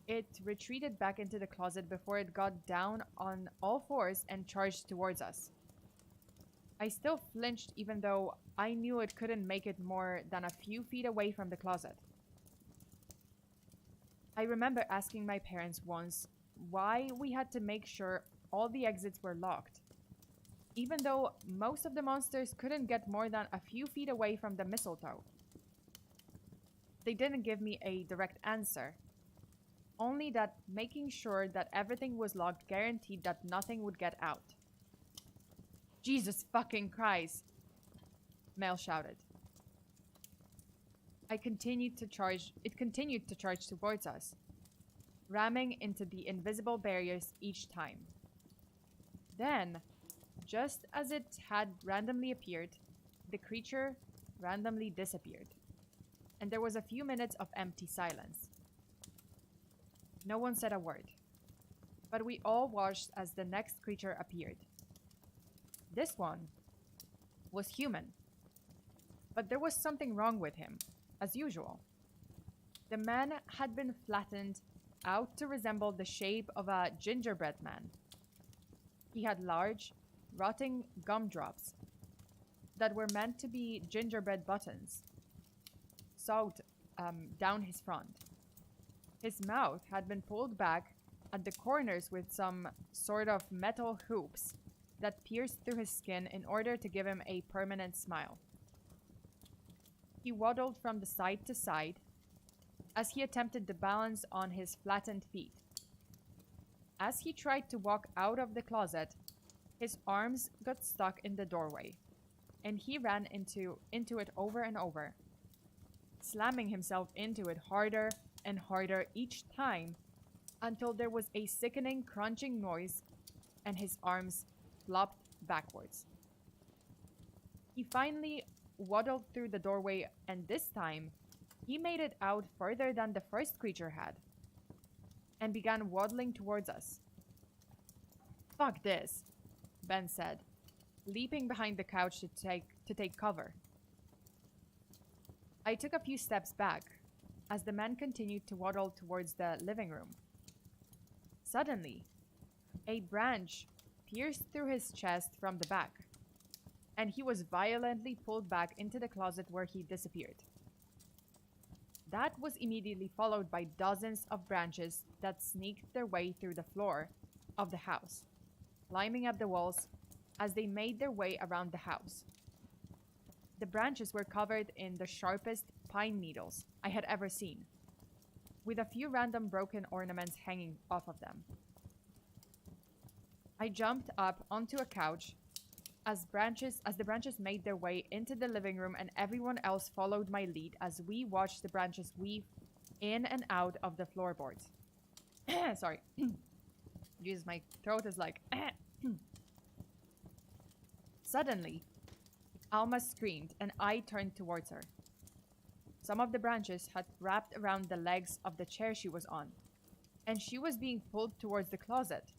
It retreated back into the closet before it got down on all fours and charged towards us. I still flinched even though I knew it couldn't make it more than a few feet away from the closet. I remember asking my parents once why we had to make sure all the exits were locked, even though most of the monsters couldn't get more than a few feet away from the mistletoe. They didn't give me a direct answer, only that making sure that everything was locked guaranteed that nothing would get out. "Jesus fucking Christ!" Mel shouted. It continued to charge towards us, ramming into the invisible barriers each time. Then, just as it had randomly appeared, the creature randomly disappeared, and there was a few minutes of empty silence. No one said a word, but we all watched as the next creature appeared. This one was human, but there was something wrong with him, as usual. The man had been flattened out to resemble the shape of a gingerbread man. He had large, rotting gumdrops that were meant to be gingerbread buttons, sewed down his front. His mouth had been pulled back at the corners with some sort of metal hoops that pierced through his skin in order to give him a permanent smile. He waddled from the side to side as he attempted to balance on his flattened feet. As he tried to walk out of the closet, his arms got stuck in the doorway, and he ran into it over and over, slamming himself into it harder and harder each time until there was a sickening crunching noise and his arms flopped backwards. He finally waddled through the doorway, and this time, he made it out further than the first creature had, and began waddling towards us. "Fuck this," Ben said, leaping behind the couch to take cover. I took a few steps back as the man continued to waddle towards the living room. Suddenly, a branch pierced through his chest from the back, and he was violently pulled back into the closet where he disappeared. That was immediately followed by dozens of branches that sneaked their way through the floor of the house, climbing up the walls as they made their way around the house. The branches were covered in the sharpest pine needles I had ever seen, with a few random broken ornaments hanging off of them. I jumped up onto a couch as the branches made their way into the living room, and everyone else followed my lead as we watched the branches weave in and out of the floorboards. Sorry. Jesus, my throat is like... Suddenly, Alma screamed, and I turned towards her. Some of the branches had wrapped around the legs of the chair she was on, and she was being pulled towards the closet.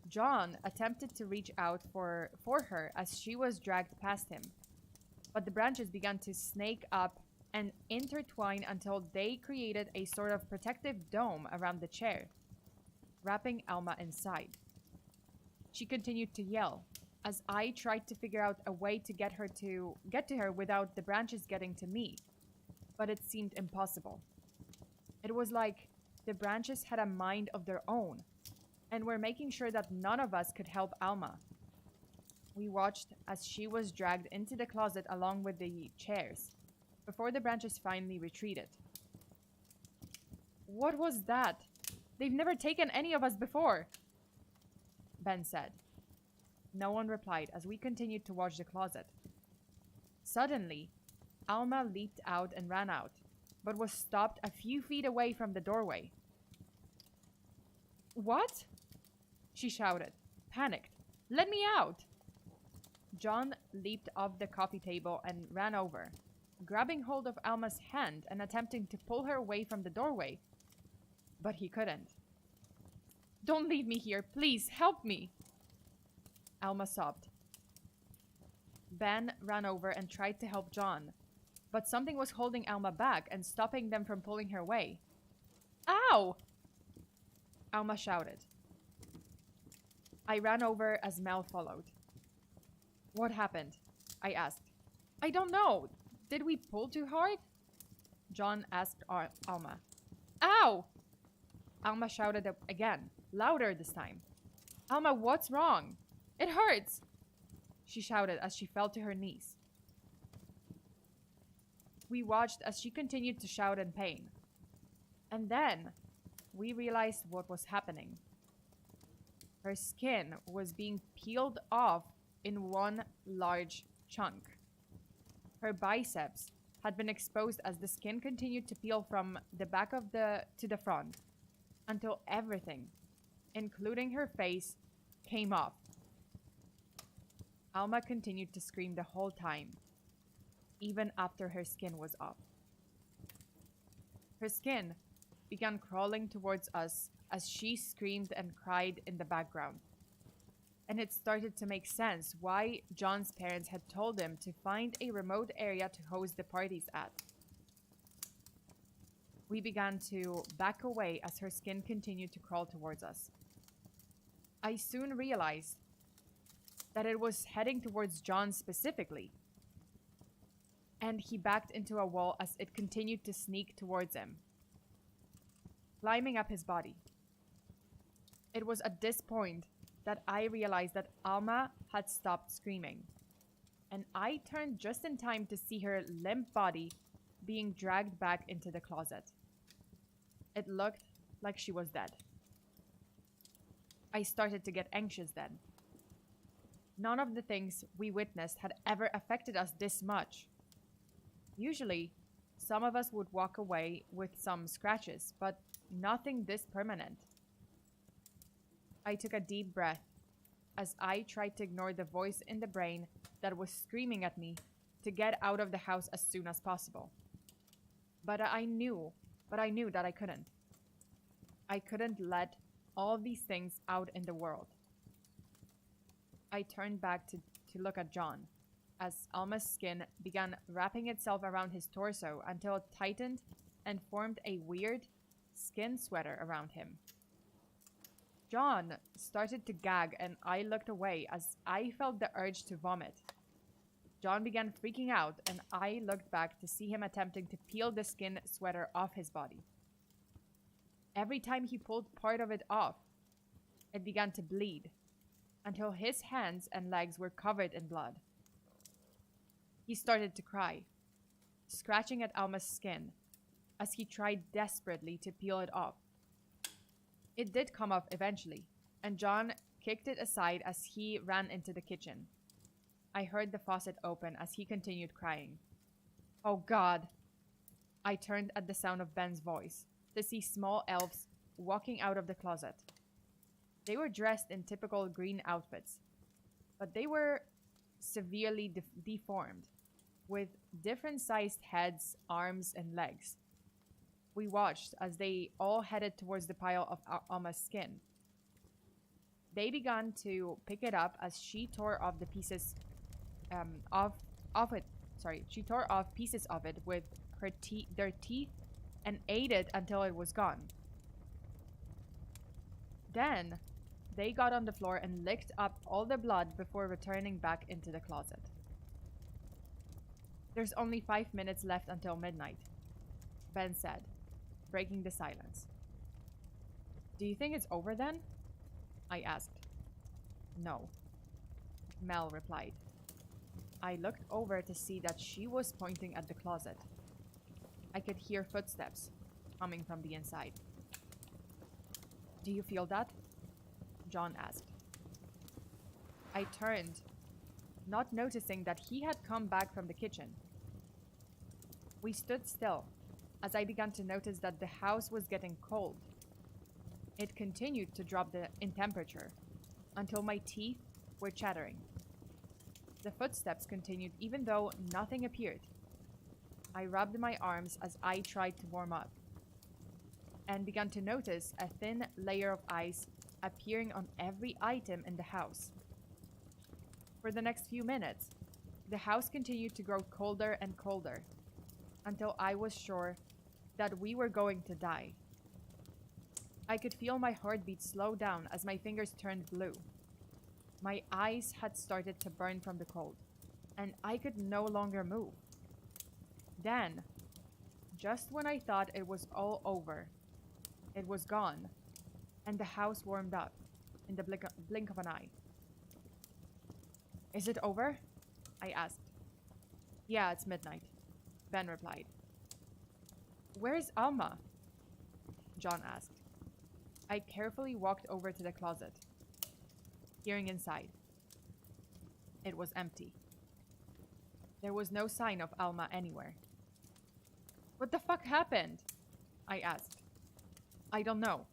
John attempted to reach out for her as she was dragged past him, but the branches began to snake up and intertwine until they created a sort of protective dome around the chair, wrapping Alma inside. She continued to yell as I tried to figure out a way to get to her without the branches getting to me, but it seemed impossible. It was like the branches had a mind of their own, and were making sure that none of us could help Alma. We watched as she was dragged into the closet along with the chairs, before the branches finally retreated. "What was that? They've never taken any of us before," Ben said. No one replied as we continued to watch the closet. Suddenly, Alma leaped out and ran out, but was stopped a few feet away from the doorway. "What?" she shouted, panicked. "Let me out!" John leaped off the coffee table and ran over, grabbing hold of Alma's hand and attempting to pull her away from the doorway. But he couldn't. "Don't leave me here, please, help me!" Alma sobbed. Ben ran over and tried to help John, but something was holding Alma back and stopping them from pulling her away. "Ow!" Alma shouted. I ran over as Mel followed. "What happened?" I asked. "I don't know. Did we pull too hard?" John asked Alma. "Ow!" Alma shouted again, louder this time. "Alma, what's wrong? It hurts!" she shouted as she fell to her knees. We watched as she continued to shout in pain. And then we realized what was happening. Her skin was being peeled off in one large chunk. Her biceps had been exposed as the skin continued to peel from the back of to the front until everything, including her face, came off. Alma continued to scream the whole time, even after her skin was off. Her skin began crawling towards us as she screamed and cried in the background. And it started to make sense why John's parents had told him to find a remote area to host the parties at. We began to back away as her skin continued to crawl towards us. I soon realized that it was heading towards John specifically, and he backed into a wall as it continued to sneak towards him, climbing up his body. It was at this point that I realized that Alma had stopped screaming, and I turned just in time to see her limp body being dragged back into the closet. It looked like she was dead. I started to get anxious then. None of the things we witnessed had ever affected us this much. Usually, some of us would walk away with some scratches, but nothing this permanent. I took a deep breath as I tried to ignore the voice in the brain that was screaming at me to get out of the house as soon as possible. But I knew that I couldn't. I couldn't let all these things out in the world. I turned back to look at John as Alma's skin began wrapping itself around his torso until it tightened and formed a weird skin sweater around him. John started to gag and I looked away as I felt the urge to vomit. John began freaking out and I looked back to see him attempting to peel the skin sweater off his body. Every time he pulled part of it off, it began to bleed until his hands and legs were covered in blood. He started to cry, scratching at Alma's skin as he tried desperately to peel it off. It did come off eventually, and John kicked it aside as he ran into the kitchen. I heard the faucet open as he continued crying. Oh God! I turned at the sound of Ben's voice to see small elves walking out of the closet. They were dressed in typical green outfits, but they were severely deformed, with different sized heads, arms, and legs. We watched as they all headed towards the pile of Alma's skin. They began to pick it up as she tore off the pieces She tore off pieces of it with their teeth and ate it until it was gone. Then they got on the floor and licked up all the blood before returning back into the closet. There's only 5 minutes left until midnight, Ben said, breaking the silence. Do you think it's over then? I asked. No, Mel replied. I looked over to see that she was pointing at the closet. I could hear footsteps coming from the inside. Do you feel that? John asked. I turned, not noticing that he had come back from the kitchen. We stood still as I began to notice that the house was getting cold. It continued to drop in temperature until my teeth were chattering. The footsteps continued even though nothing appeared. I rubbed my arms as I tried to warm up and began to notice a thin layer of ice appearing on every item in the house. For the next few minutes, the house continued to grow colder and colder until I was sure that we were going to die. I could feel my heartbeat slow down as my fingers turned blue. My eyes had started to burn from the cold, and I could no longer move. Then, just when I thought it was all over, it was gone, and the house warmed up in the blink of an eye. Is it over? I asked. Yeah, it's midnight, Ben replied. Where's Alma? John asked. I carefully walked over to the closet, peering inside. It was empty. There was no sign of Alma anywhere. What the fuck happened? I asked. I don't know,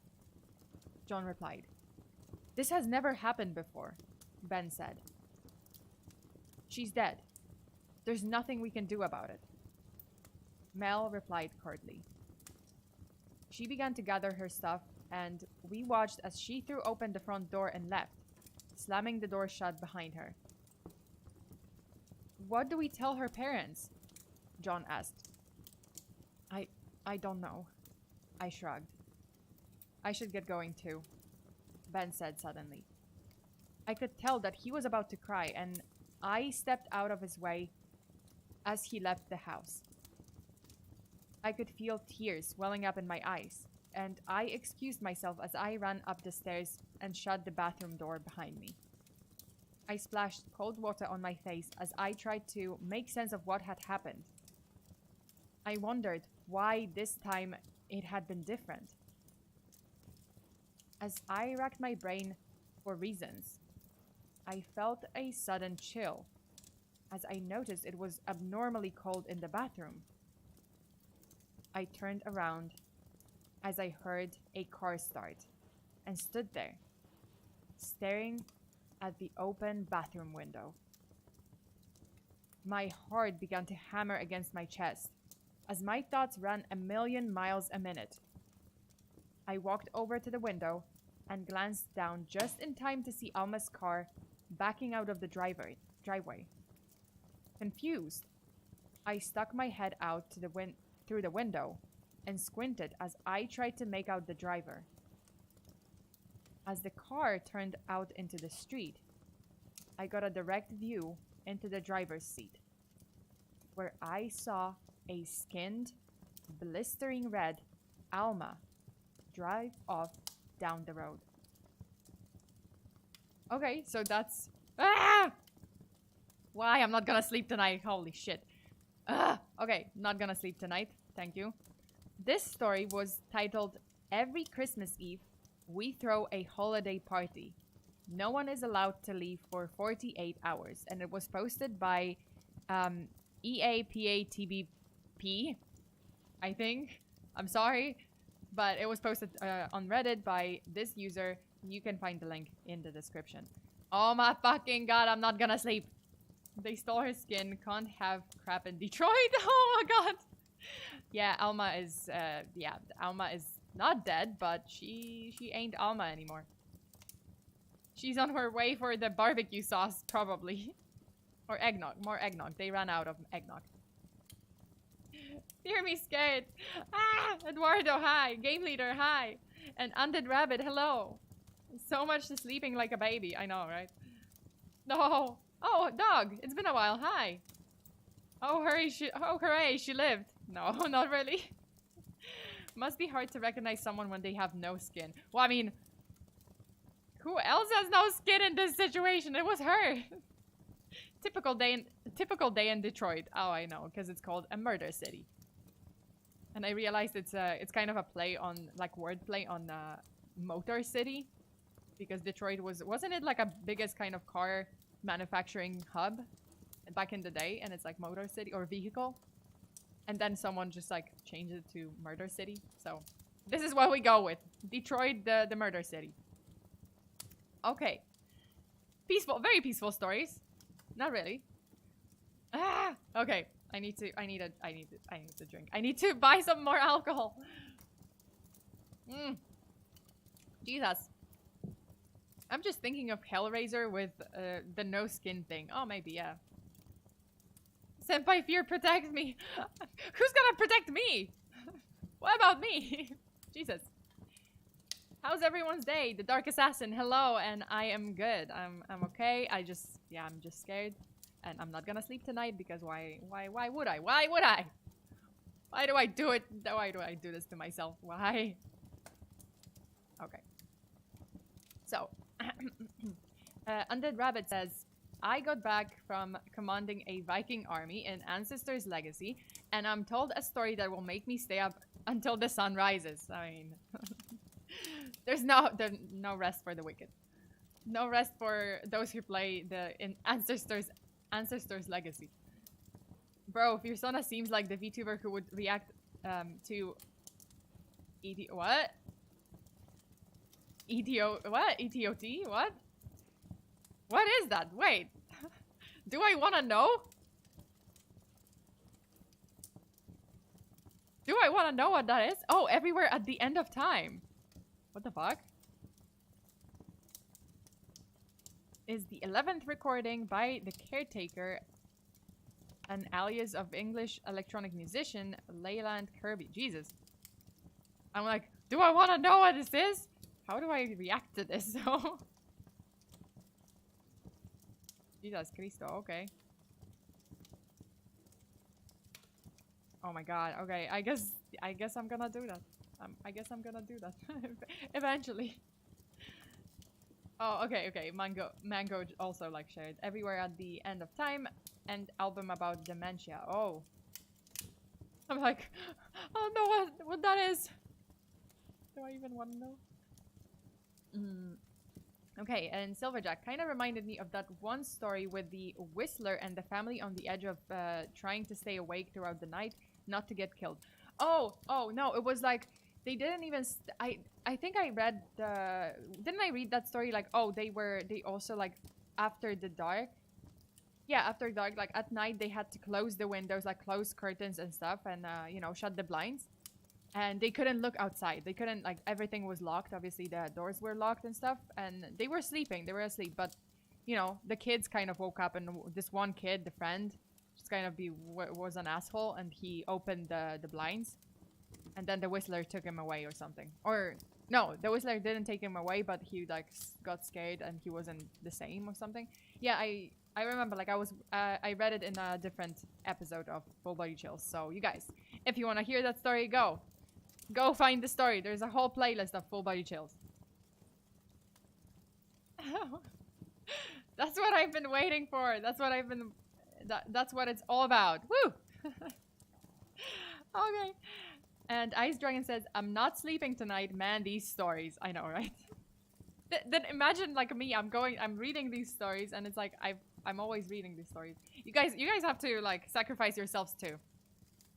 John replied. This has never happened before, Ben said. She's dead. There's nothing we can do about it, Mel replied curtly. She began to gather her stuff, and we watched as she threw open the front door and left, slamming the door shut behind her. What do we tell her parents? John asked. I don't know, I shrugged. I should get going too, Ben said suddenly. I could tell that he was about to cry, and I stepped out of his way as he left the house. I could feel tears welling up in my eyes, and I excused myself as I ran up the stairs and shut the bathroom door behind me. I splashed cold water on my face as I tried to make sense of what had happened. I wondered why this time it had been different. As I racked my brain for reasons, I felt a sudden chill as I noticed it was abnormally cold in the bathroom. I turned around as I heard a car start and stood there, staring at the open bathroom window. My heart began to hammer against my chest as my thoughts ran a million miles a minute. I walked over to the window and glanced down just in time to see Alma's car backing out of the driveway. Confused, I stuck my head out to through the window and squinted as I tried to make out the driver. As the car turned out into the street, I got a direct view into the driver's seat, where I saw a skinned, blistering red Alma drive off down the road. Okay, so that's... Ah! Why? I'm not gonna sleep tonight. Holy shit. Okay, not gonna sleep tonight. Thank you. This story was titled, "Every Christmas Eve, we throw a holiday party. No one is allowed to leave for 48 hours." And it was posted by EAPATBP, I think. I'm sorry. But it was posted on Reddit by this user. You can find the link in the description. Oh my fucking god, I'm not gonna sleep. They stole her skin. Can't have crap in Detroit. Oh my god. Yeah, Alma is, Alma is not dead, but she ain't Alma anymore. She's on her way for the barbecue sauce, probably. Or eggnog. More eggnog. They ran out of eggnog. Hear me scared. Ah! Eduardo, hi. Game leader, hi. And Undead Rabbit, hello. So much to sleeping like a baby. I know, right? No. Oh, dog. It's been a while. Hi. Oh, hurry. Oh, hooray. She lived. No, not really. Must be hard to recognize someone when they have no skin. Well, I mean, who else has no skin in this situation? It was her. Typical day in Detroit. Oh, I know, because it's called a murder city. And I realized it's kind of a play on, like, wordplay on Motor City, because Detroit wasn't it like a biggest kind of car manufacturing hub back in the day, and it's like Motor City or vehicle, and then someone just like changed it to Murder City. So this is what we go with. Detroit, the murder city. Okay, peaceful, very peaceful stories. Not really. Ah, okay. I need to drink. I need to buy some more alcohol. Jesus. I'm just thinking of Hellraiser with the no skin thing. Oh, maybe, yeah. Senpai Fear, protect me. Who's gonna protect me? What about me? Jesus. How's everyone's day? The Dark Assassin, hello, and I am good. I'm okay. I'm just scared. And I'm not gonna sleep tonight because why would I? Why would I? Why do I do it? Why do I do this to myself? Why? Okay. So, Undead Rabbit says, I got back from commanding a Viking army in Ancestors Legacy, and I'm told a story that will make me stay up until the sun rises. I mean, there's no rest for the wicked. No rest for those who play in Ancestors Legacy. Bro, FEARSONA seems like the VTuber who would react to what? ETOT? What? What is that? Wait. Do I want to know? Do I want to know what that is? Oh, everywhere at the end of time. What the fuck? Is the 11th recording by the caretaker, an alias of English electronic musician, Leyland Kirby. Jesus. I'm like, do I want to know what this is? How do I react to this? Jesus Cristo, okay. Oh my god, okay, I guess I'm gonna do that. I guess I'm gonna do that. Eventually. Oh, okay, Mango also like shared Everywhere at the End of Time and album about dementia. Oh. I'm like, I don't know what that is. Do I even want to know? Okay, and Silverjack kind of reminded me of that one story with the Whistler and the family on the edge of trying to stay awake throughout the night, not to get killed. Oh, no, it was like they didn't even. I think I read the. Didn't I read that story? Like, oh, they also like after the dark. Yeah, after dark, like at night, they had to close the windows, like close curtains and stuff, and you know, shut the blinds. And they couldn't look outside. They couldn't, like, everything was locked. Obviously, the doors were locked and stuff. And they were sleeping. They were asleep. But, you know, the kids kind of woke up. And this one kid, the friend, just kind of was an asshole. And he opened the blinds. And then the Whistler took him away or something. Or, no, the Whistler didn't take him away. But he, like, got scared. And he wasn't the same or something. Yeah, I remember, like, I read it in a different episode of Full Body Chills. So, you guys, if you want to hear that story, go. Go find the story. There's a whole playlist of Full Body Chills. That's what I've been waiting for. That's what I've been... That's what it's all about. Woo! Okay. And Ice Dragon says, I'm not sleeping tonight. Man, these stories. I know, right? Then imagine, like, me. I'm reading these stories, and it's like, I'm always reading these stories. You guys have to, like, sacrifice yourselves, too.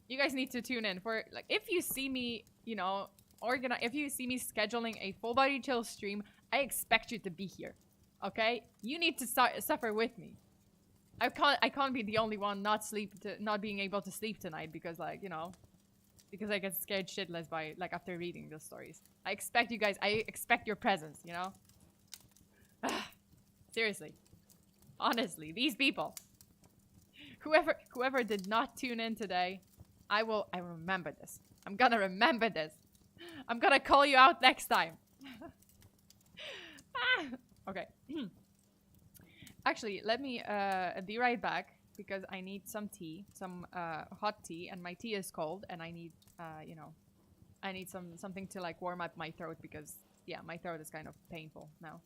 You guys need to tune in for, like, if you see me, you know, if you see me scheduling a Full Body Chill stream, I expect you to be here, okay? You need to suffer with me. I can't be the only one not being able to sleep tonight because, like, you know, because I get scared shitless by, like, after reading those stories. I expect you guys, I expect your presence, you know? Seriously. Honestly, these people. Whoever did not tune in today, I remember this. I'm gonna remember this. I'm gonna call you out next time. Okay. Actually, let me be right back because I need some tea, some hot tea, and my tea is cold, and I need, you know, I need something to like warm up my throat because yeah, my throat is kind of painful now.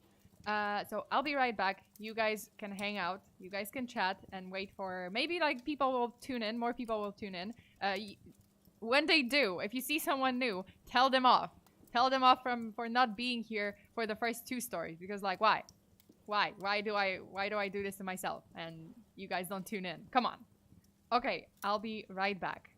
So I'll be right back. You guys can hang out. You guys can chat and wait for maybe like people will tune in. More people will tune in. When they do, if you see someone new, tell them off. Tell them off for not being here for the first 2 stories because like why? Why do I do this to myself and you guys don't tune in? Come on. Okay, I'll be right back.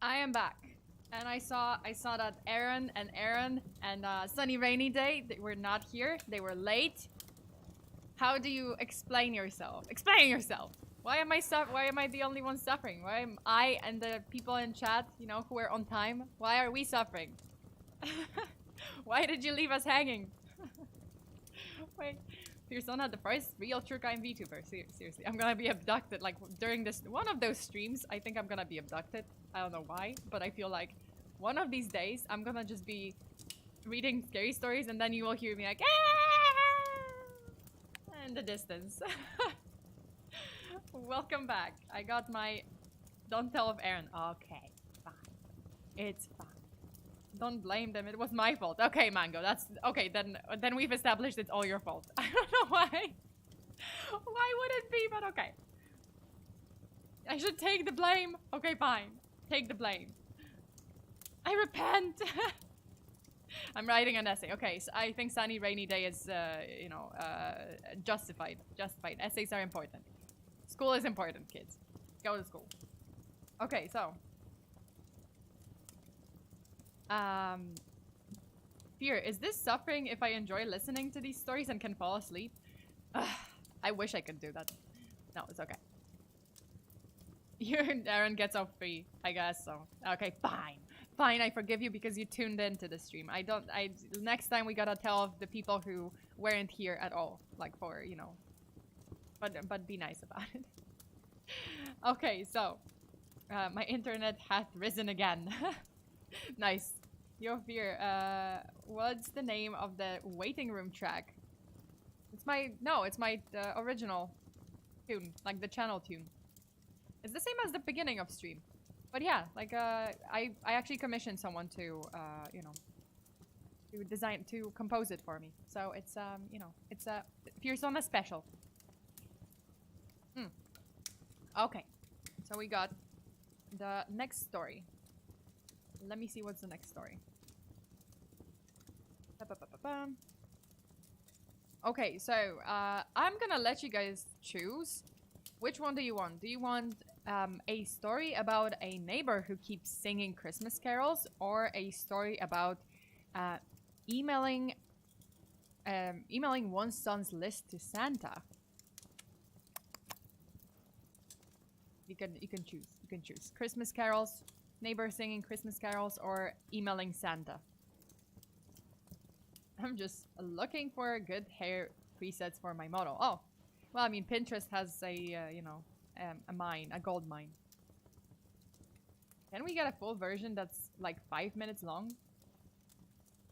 I am back. And I saw that Aaron and Sunny Rainy Day, they were not here. They were late. How do you explain yourself? Explain yourself. Why am I the only one suffering? Why am I and the people in chat, you know, who are on time? Why are we suffering? Why did you leave us hanging? Wait, FEARSONA, the first real true crime VTuber. Seriously, I'm gonna be abducted. Like during this one of those streams, I think I'm gonna be abducted. I don't know why, but I feel like one of these days I'm gonna just be reading scary stories, and then you will hear me like in the distance. Welcome back. I got my don't tell of Aaron. Okay, fine. It's fine. Don't blame them. It was my fault. Okay, Mango. That's okay. Then we've established it's all your fault. I don't know why. Why would it be? But okay. I should take the blame. Okay, fine. Take the blame. I repent. I'm writing an essay. Okay, so I think Sunny Rainy Day is, you know, justified. Justified. Essays are important. School is important, kids. Go to school. Okay, so. Fear, is this suffering if I enjoy listening to these stories and can fall asleep? I wish I could do that. No, it's okay. Aaron gets off free, I guess so. Okay, fine. Fine, I forgive you because you tuned into the stream. Next time we gotta tell the people who weren't here at all. Like for, you know. But be nice about it. Okay, so. My internet hath risen again. Nice. Yo, Fear, what's the name of the waiting room track? It's my original tune, like the channel tune. It's the same as the beginning of stream. But yeah, like, I actually commissioned someone to, you know, to compose it for me. So it's, you know, it's a FEARSONA special. Okay. So we got the next story. Let me see what's the next story. Okay, so I'm gonna let you guys choose. Which one do you want? Do you want a story about a neighbor who keeps singing Christmas carols, or a story about emailing one's son's list to Santa? You can choose. You can choose Christmas carols, neighbor singing Christmas carols, or emailing Santa. I'm just looking for good hair presets for my model. Oh, well, I mean, Pinterest has a, you know, a gold mine. Can we get a full version that's like 5 minutes long?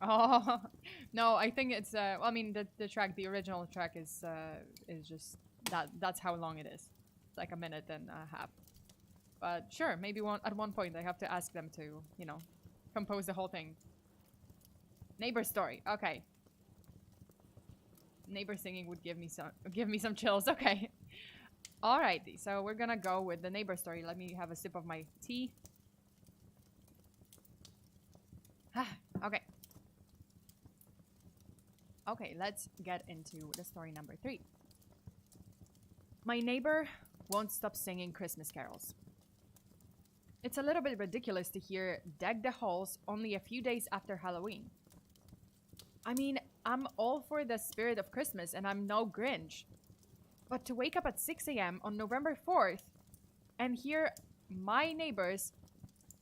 Oh, no, I think it's, well, I mean, the original track is just, that's how long it is. It's like 1.5 minutes. But sure, maybe at one point I have to ask them to, you know, compose the whole thing. Neighbor story. Okay. Neighbor singing would give me some chills. Okay. Alrighty. So we're gonna go with the neighbor story. Let me have a sip of my tea. Okay. Okay, let's get into the story number 3. My neighbor won't stop singing Christmas carols. It's a little bit ridiculous to hear "Deck the Halls" only a few days after Halloween. I mean, I'm all for the spirit of Christmas and I'm no Grinch. But to wake up at 6 a.m. on November 4th and hear my neighbors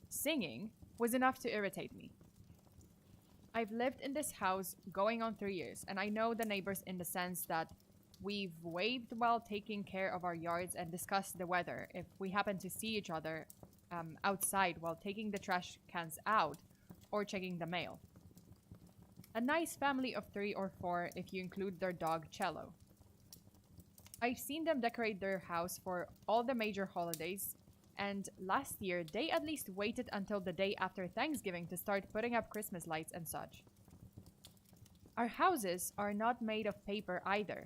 singing was enough to irritate me. I've lived in this house going on 3 years, and I know the neighbors in the sense that we've waved while taking care of our yards and discussed the weather if we happen to see each other outside while taking the trash cans out or checking the mail. A nice family of 3 or 4 if you include their dog Cello. I've seen them decorate their house for all the major holidays, and last year they at least waited until the day after Thanksgiving to start putting up Christmas lights and such. Our houses are not made of paper either,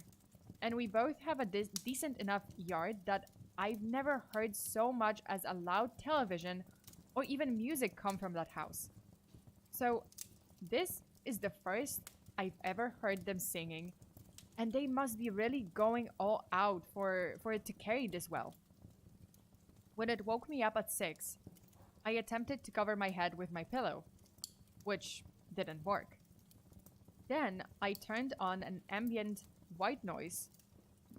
and we both have a decent enough yard that I've never heard so much as a loud television or even music come from that house. So this is the first I've ever heard them singing, and they must be really going all out for it to carry this well. When it woke me up at 6, I attempted to cover my head with my pillow, which didn't work. Then I turned on an ambient white noise,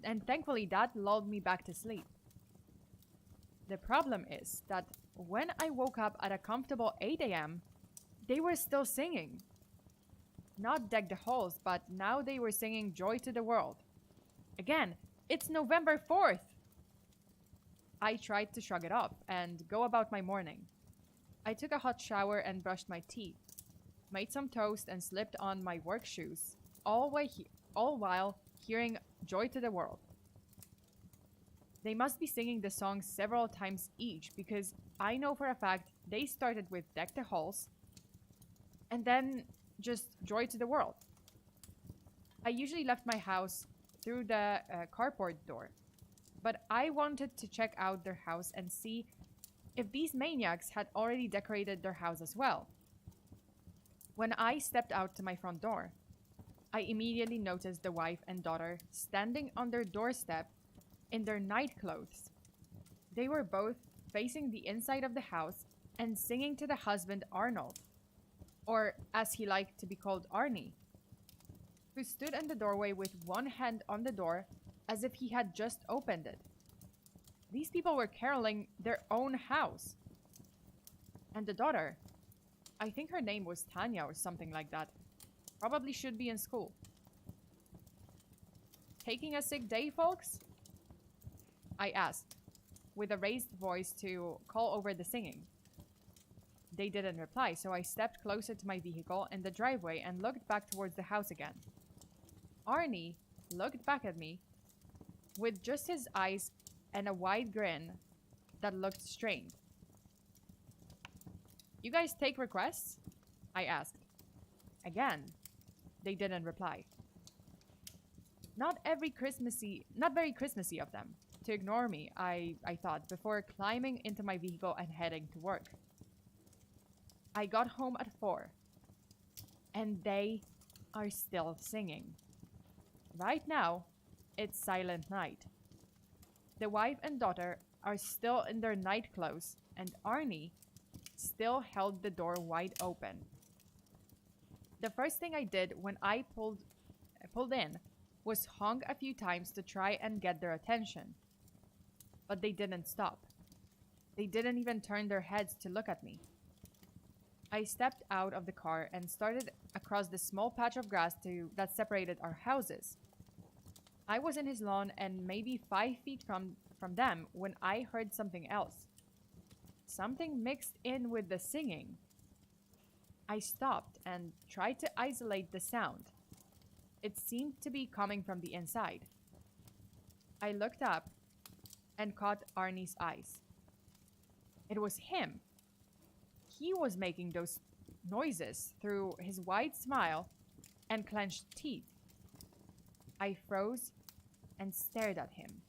and thankfully that lulled me back to sleep. The problem is that when I woke up at a comfortable 8 a.m., they were still singing. Not Deck the Halls, but now they were singing Joy to the World. Again, it's November 4th! I tried to shrug it off and go about my morning. I took a hot shower and brushed my teeth, made some toast and slipped on my work shoes, all while hearing Joy to the World. They must be singing the song several times each because I know for a fact they started with Deck the Halls and then just Joy to the World. I usually left my house through the carport door, but I wanted to check out their house and see if these maniacs had already decorated their house as well. When I stepped out to my front door, I immediately noticed the wife and daughter standing on their doorstep in their night clothes. They were both facing the inside of the house and singing to the husband Arnold, or as he liked to be called, Arnie, who stood in the doorway with one hand on the door as if he had just opened it. These people were caroling their own house. And the daughter, I think her name was Tanya or something like that, probably should be in school. Taking a sick day, folks? I asked, with a raised voice to call over the singing. They didn't reply, so I stepped closer to my vehicle in the driveway and looked back towards the house again. Arnie looked back at me with just his eyes and a wide grin that looked strained. "You guys take requests?" I asked. Again, they didn't reply. Not very Christmassy of them to ignore me, I thought, before climbing into my vehicle and heading to work. I got home at 4, and they are still singing. Right now, it's silent night. The wife and daughter are still in their night clothes, and Arnie still held the door wide open. The first thing I did when I pulled in was honk a few times to try and get their attention. But they didn't stop. They didn't even turn their heads to look at me. I stepped out of the car and started across the small patch of grass that separated our houses. I was in his lawn and maybe 5 feet from them when I heard something else. Something mixed in with the singing. I stopped and tried to isolate the sound. It seemed to be coming from the inside. I looked up and caught Arnie's eyes. It was him. He was making those noises through his wide smile and clenched teeth. I froze and stared at him.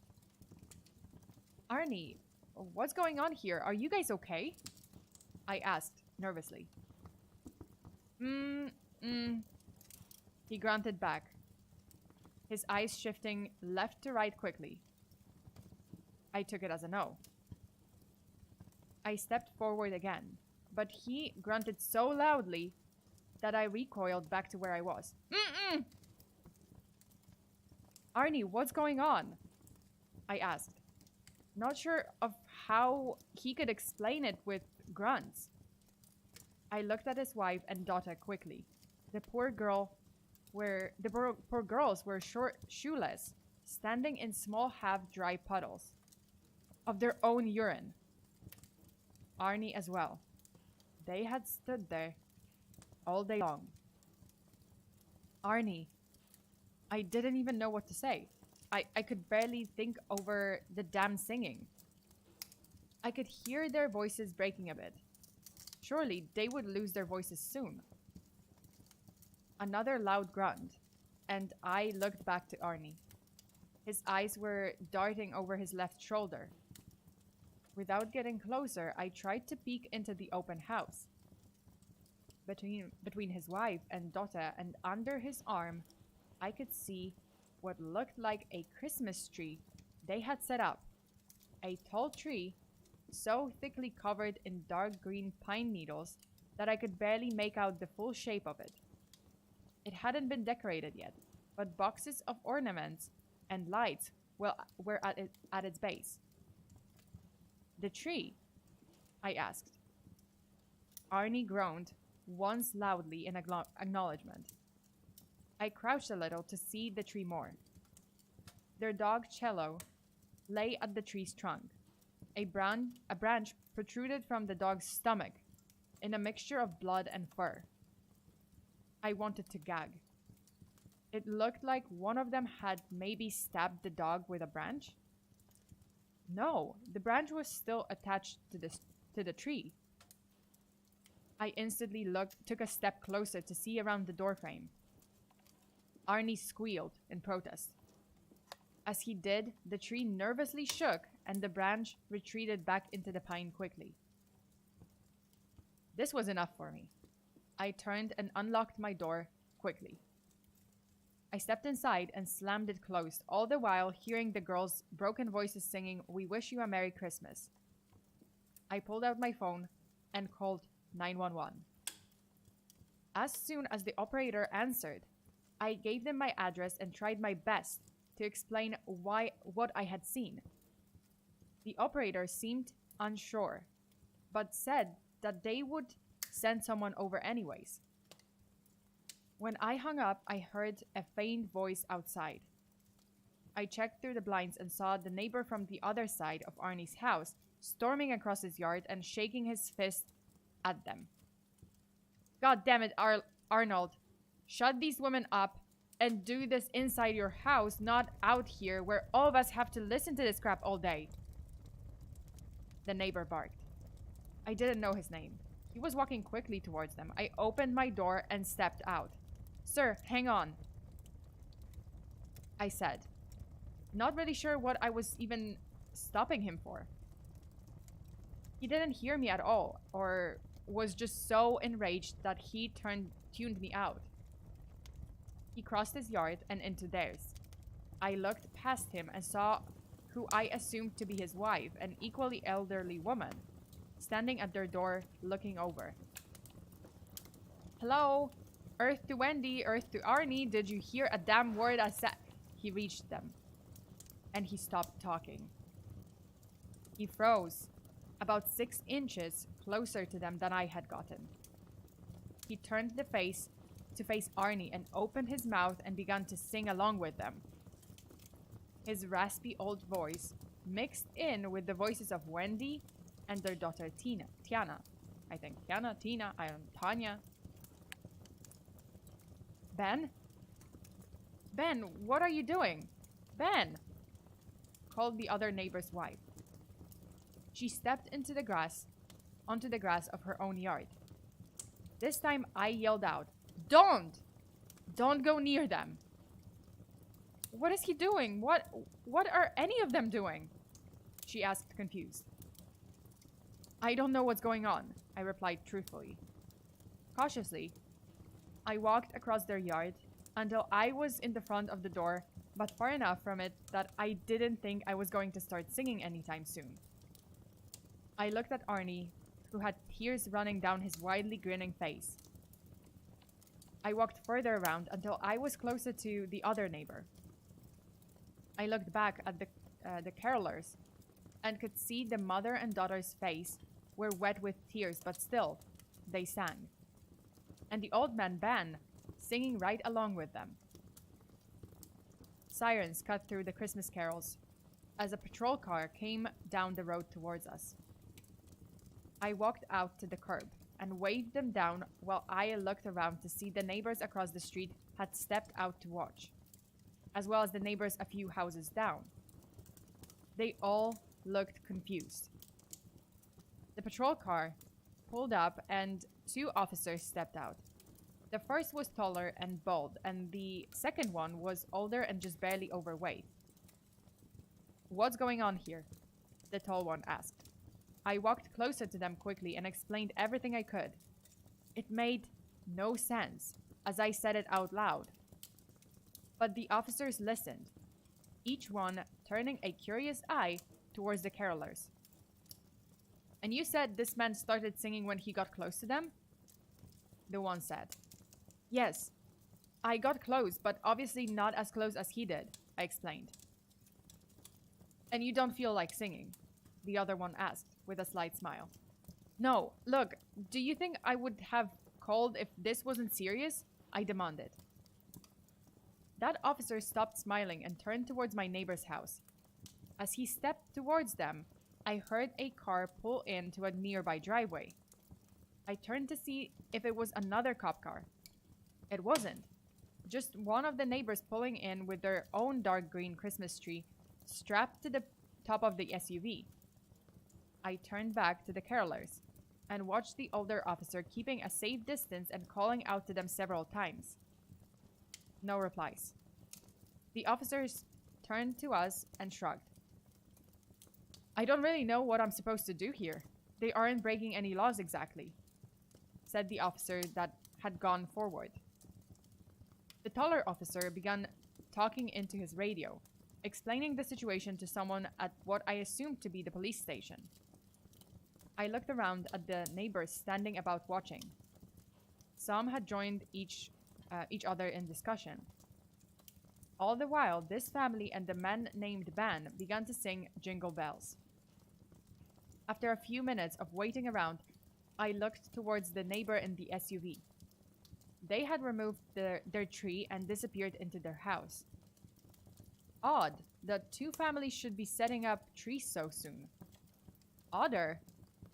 "Arnie, what's going on here? Are you guys okay?" I asked nervously. He grunted back, his eyes shifting left to right quickly. I took it as a no. I stepped forward again, but he grunted so loudly that I recoiled back to where I was. "Arnie, what's going on?" I asked, not sure of how he could explain it with grunts. I looked at his wife and daughter quickly. The poor girls were shoeless, standing in small half-dry puddles of their own urine. Arnie as well. They had stood there all day long. "Arnie," I didn't even know what to say. I could barely think over the damn singing. I could hear their voices breaking a bit. Surely they would lose their voices soon. Another loud grunt, and I looked back to Arnie. His eyes were darting over his left shoulder. Without getting closer, I tried to peek into the open house. Between his wife and daughter and under his arm, I could see what looked like a Christmas tree they had set up. A tall tree so thickly covered in dark green pine needles that I could barely make out the full shape of it. It hadn't been decorated yet, but boxes of ornaments and lights were at its base. "The tree?" I asked. Arnie groaned, once loudly in acknowledgement. I crouched a little to see the tree more. Their dog Cello lay at the tree's trunk. A branch protruded from the dog's stomach in a mixture of blood and fur. I wanted to gag. It looked like one of them had maybe stabbed the dog with a branch. No, the branch was still attached to the tree. I instantly took a step closer to see around the doorframe. Arnie squealed in protest. As he did, the tree nervously shook and the branch retreated back into the pine quickly. This was enough for me. I turned and unlocked my door quickly. I stepped inside and slammed it closed, all the while hearing the girls' broken voices singing, "We wish you a Merry Christmas." I pulled out my phone and called 911. As soon as the operator answered, I gave them my address and tried my best to explain what I had seen. The operator seemed unsure, but said that they would send someone over anyways. When I hung up, I heard a faint voice outside. I checked through the blinds and saw the neighbor from the other side of Arnie's house storming across his yard and shaking his fist at them. "God damn it, Arnold. Shut these women up and do this inside your house, not out here where all of us have to listen to this crap all day," the neighbor barked. I didn't know his name. He was walking quickly towards them. I opened my door and stepped out. "Sir, hang on," I said, not really sure what I was even stopping him for. He didn't hear me at all, or was just so enraged that he tuned me out. He crossed his yard and into theirs. I looked past him and saw who I assumed to be his wife, an equally elderly woman, standing at their door looking over. "Hello? Earth to Wendy, Earth to Arnie, did you hear a damn word I said?" He reached them, and he stopped talking. He froze, about 6 inches closer to them than I had gotten. He turned to face Arnie and opened his mouth and began to sing along with them. His raspy old voice mixed in with the voices of Wendy and their daughter Tiana. I think Tina, Tanya. "Ben? Ben, what are you doing? Ben!" called the other neighbor's wife. She stepped onto the grass of her own yard. This time I yelled out, Don't go near them." "What is he doing? What are any of them doing?" she asked, confused. "I don't know what's going on," I replied truthfully. Cautiously, I walked across their yard until I was in the front of the door, but far enough from it that I didn't think I was going to start singing anytime soon. I looked at Arnie, who had tears running down his widely grinning face. I walked further around until I was closer to the other neighbor. I looked back at the carolers and could see the mother and daughter's face were wet with tears, but still, they sang. And the old man Ben singing right along with them. Sirens cut through the Christmas carols as a patrol car came down the road towards us. I walked out to the curb and waved them down while I looked around to see the neighbors across the street had stepped out to watch, as well as the neighbors a few houses down. They all looked confused. The patrol car pulled up and 2 officers stepped out. The first was taller and bald, and the second one was older and just barely overweight. "What's going on here?" the tall one asked. I walked closer to them quickly and explained everything I could. It made no sense as I said it out loud. But the officers listened, each one turning a curious eye towards the carolers. And you said this man started singing when he got close to them? The one said. Yes. I got close, but obviously not as close as he did, I explained. And you don't feel like singing? The other one asked, with a slight smile. No, look, do you think I would have called if this wasn't serious? I demanded. That officer stopped smiling and turned towards my neighbor's house. As he stepped towards them, I heard a car pull into a nearby driveway. I turned to see if it was another cop car. It wasn't. Just one of the neighbors pulling in with their own dark green Christmas tree strapped to the top of the SUV. I turned back to the carolers and watched the older officer keeping a safe distance and calling out to them several times. No replies. The officers turned to us and shrugged. I don't really know what I'm supposed to do here. They aren't breaking any laws exactly, said the officer that had gone forward. The taller officer began talking into his radio, explaining the situation to someone at what I assumed to be the police station. I looked around at the neighbors standing about watching. Some had joined each other in discussion. All the while, this family and the man named Ben began to sing Jingle Bells. After a few minutes of waiting around, I looked towards the neighbor in the SUV. They had removed their tree and disappeared into their house. Odd that two families should be setting up trees so soon. Odder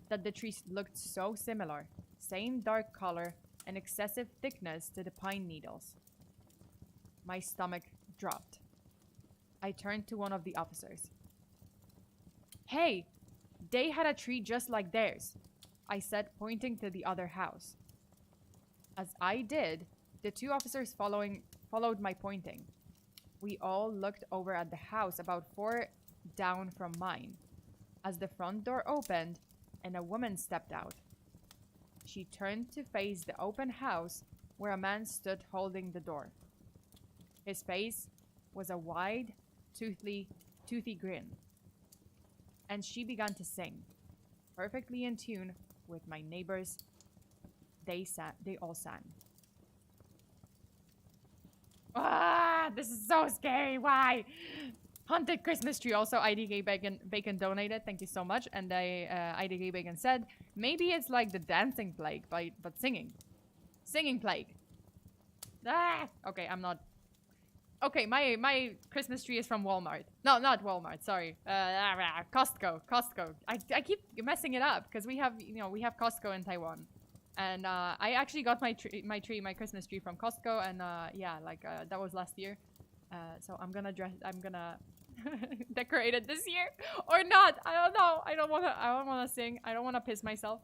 that the trees looked so similar, same dark color and excessive thickness to the pine needles. My stomach dropped. I turned to one of the officers. Hey, they had a tree just like theirs, I said, pointing to the other house. As I did, the two officers followed my pointing. We all looked over at the house about 4 down from mine, as the front door opened and a woman stepped out. She turned to face the open house where a man stood holding the door. His face was a wide, toothy grin. And she began to sing, perfectly in tune with my neighbors. They all sang. Ah, this is so scary. Why? Haunted Christmas tree. Also, IDK Bacon donated. Thank you so much. And IDK Bacon said, maybe it's like the dancing plague, but singing. Singing plague. Ah! Okay, I'm not... Okay, my Christmas tree is from Walmart. No, not Walmart. Sorry. Costco. I keep messing it up because we have Costco in Taiwan. And I actually got my Christmas tree from Costco, and yeah, like that was last year. So I'm gonna decorate it this year or not. I don't know. I don't wanna sing. I don't wanna piss myself.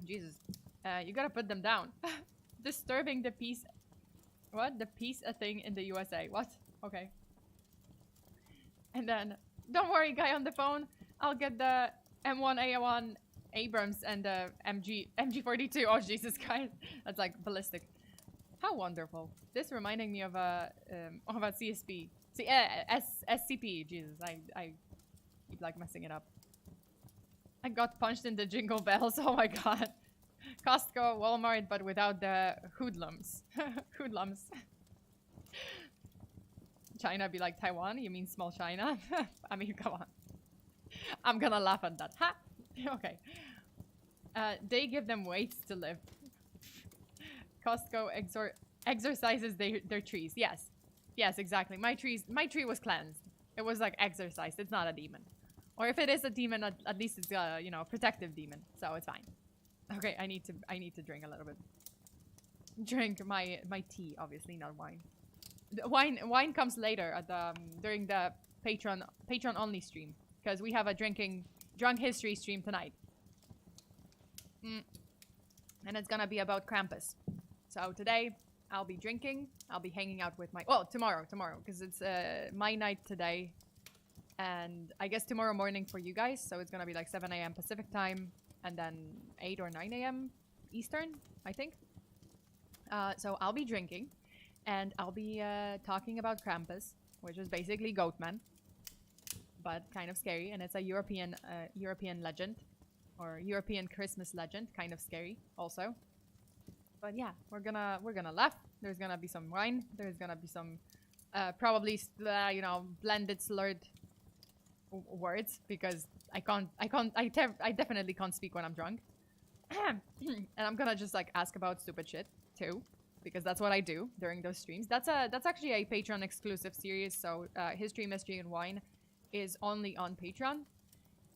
Jesus. You gotta put them down. Disturbing the peace. What? The peace a thing in the USA. What? Okay. And then, don't worry, guy on the phone. I'll get the M1A1 Abrams and the MG42. Oh, Jesus Christ. That's like ballistic. How wonderful. This reminding me of a CSP. See, SCP. Jesus, I keep like messing it up. I got punched in the Jingle Bells. Oh my god. Costco, Walmart, but without the hoodlums. Hoodlums. China be like Taiwan? You mean small China? I mean, come on. I'm gonna laugh at that. Ha! Okay. They give them weights to lift. Costco exercises their trees. Yes. Yes, exactly. My tree was cleansed. It was like exercised. It's not a demon. Or if it is a demon, at least it's a, you know, protective demon. So it's fine. Okay, I need to drink a little bit. Drink my tea, obviously, not wine. Wine comes later at the during the Patreon only stream, because we have a drunk history stream tonight. And it's gonna be about Krampus. So today I'll be drinking. I'll be hanging out with my tomorrow, because it's my night today, and I guess tomorrow morning for you guys. So it's gonna be like 7 a.m. Pacific time. And then 8 or 9 a.m. Eastern, I think. So I'll be drinking. And I'll be talking about Krampus, which is basically Goatman. but kind of scary, and it's a European legend, or European Christmas legend, kind of scary also. But yeah, we're gonna laugh. There's gonna be some wine. There's gonna be some probably you know, blended slurred words, because I definitely can't speak when I'm drunk. And I'm gonna just like ask about stupid shit too, because that's what I do during those streams. That's actually a Patreon exclusive series. So History, Mystery, and Wine is only on Patreon,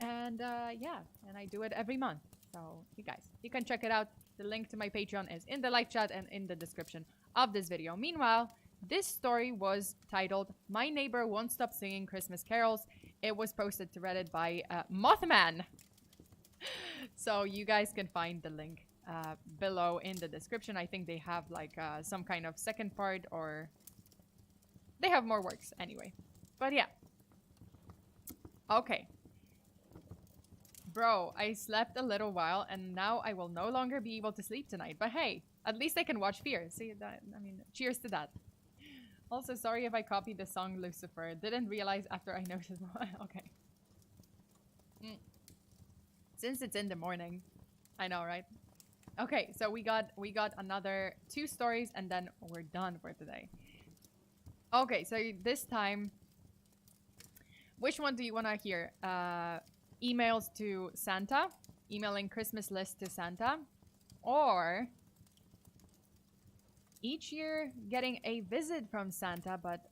and yeah, and I do it every month. So you guys, you can check it out. The link to my Patreon is in the live chat and in the description of this video. Meanwhile, this story was titled "My Neighbor Won't Stop Singing Christmas Carols." It was posted to Reddit by Mothman. So you guys can find the link below in the description. I think they have like some kind of second part, or they have more works anyway. But yeah. Okay. Bro, I slept a little while and now I will no longer be able to sleep tonight. But hey, at least I can watch Fear. See that? I mean, cheers to that. Also, sorry if I copied the song Lucifer. Didn't realize after I noticed. Okay. Since it's in the morning. I know, right? Okay, so we got another 2 stories and then we're done for today. Okay, so this time, which one do you want to hear? Emails to Santa, emailing Christmas list to Santa, or each year getting a visit from Santa, but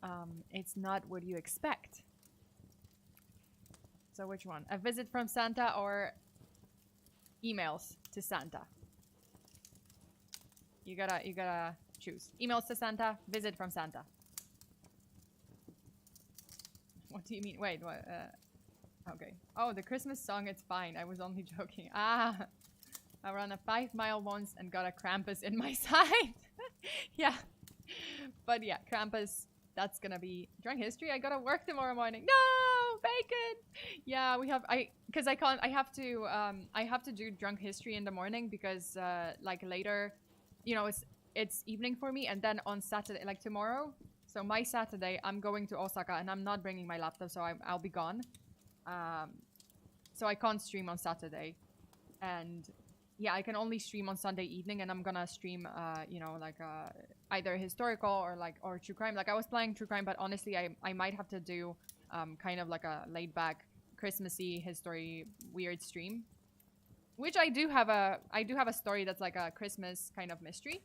it's not what you expect. So which one? A visit from Santa or emails to Santa? You gotta choose. Emails to Santa, visit from Santa. What do you mean? Wait, what? Okay. Oh, the Christmas song, it's fine. I was only joking. Ah, I ran a 5-mile once and got a Krampus in my side. Yeah. But yeah, Krampus, that's gonna be drunk history. I gotta work tomorrow morning. No, bacon. Yeah, we have, I have to do drunk history in the morning because like later, you know, it's evening for me, and then on Saturday, like tomorrow, so my Saturday, I'm going to Osaka and I'm not bringing my laptop, so I'll be gone. So I can't stream on Saturday, and yeah, I can only stream on Sunday evening, and I'm gonna stream, you know, like either historical or true crime. Like I was playing true crime, but honestly, I might have to do kind of like a laid back Christmassy history weird stream, which I do have a story that's like a Christmas kind of mystery,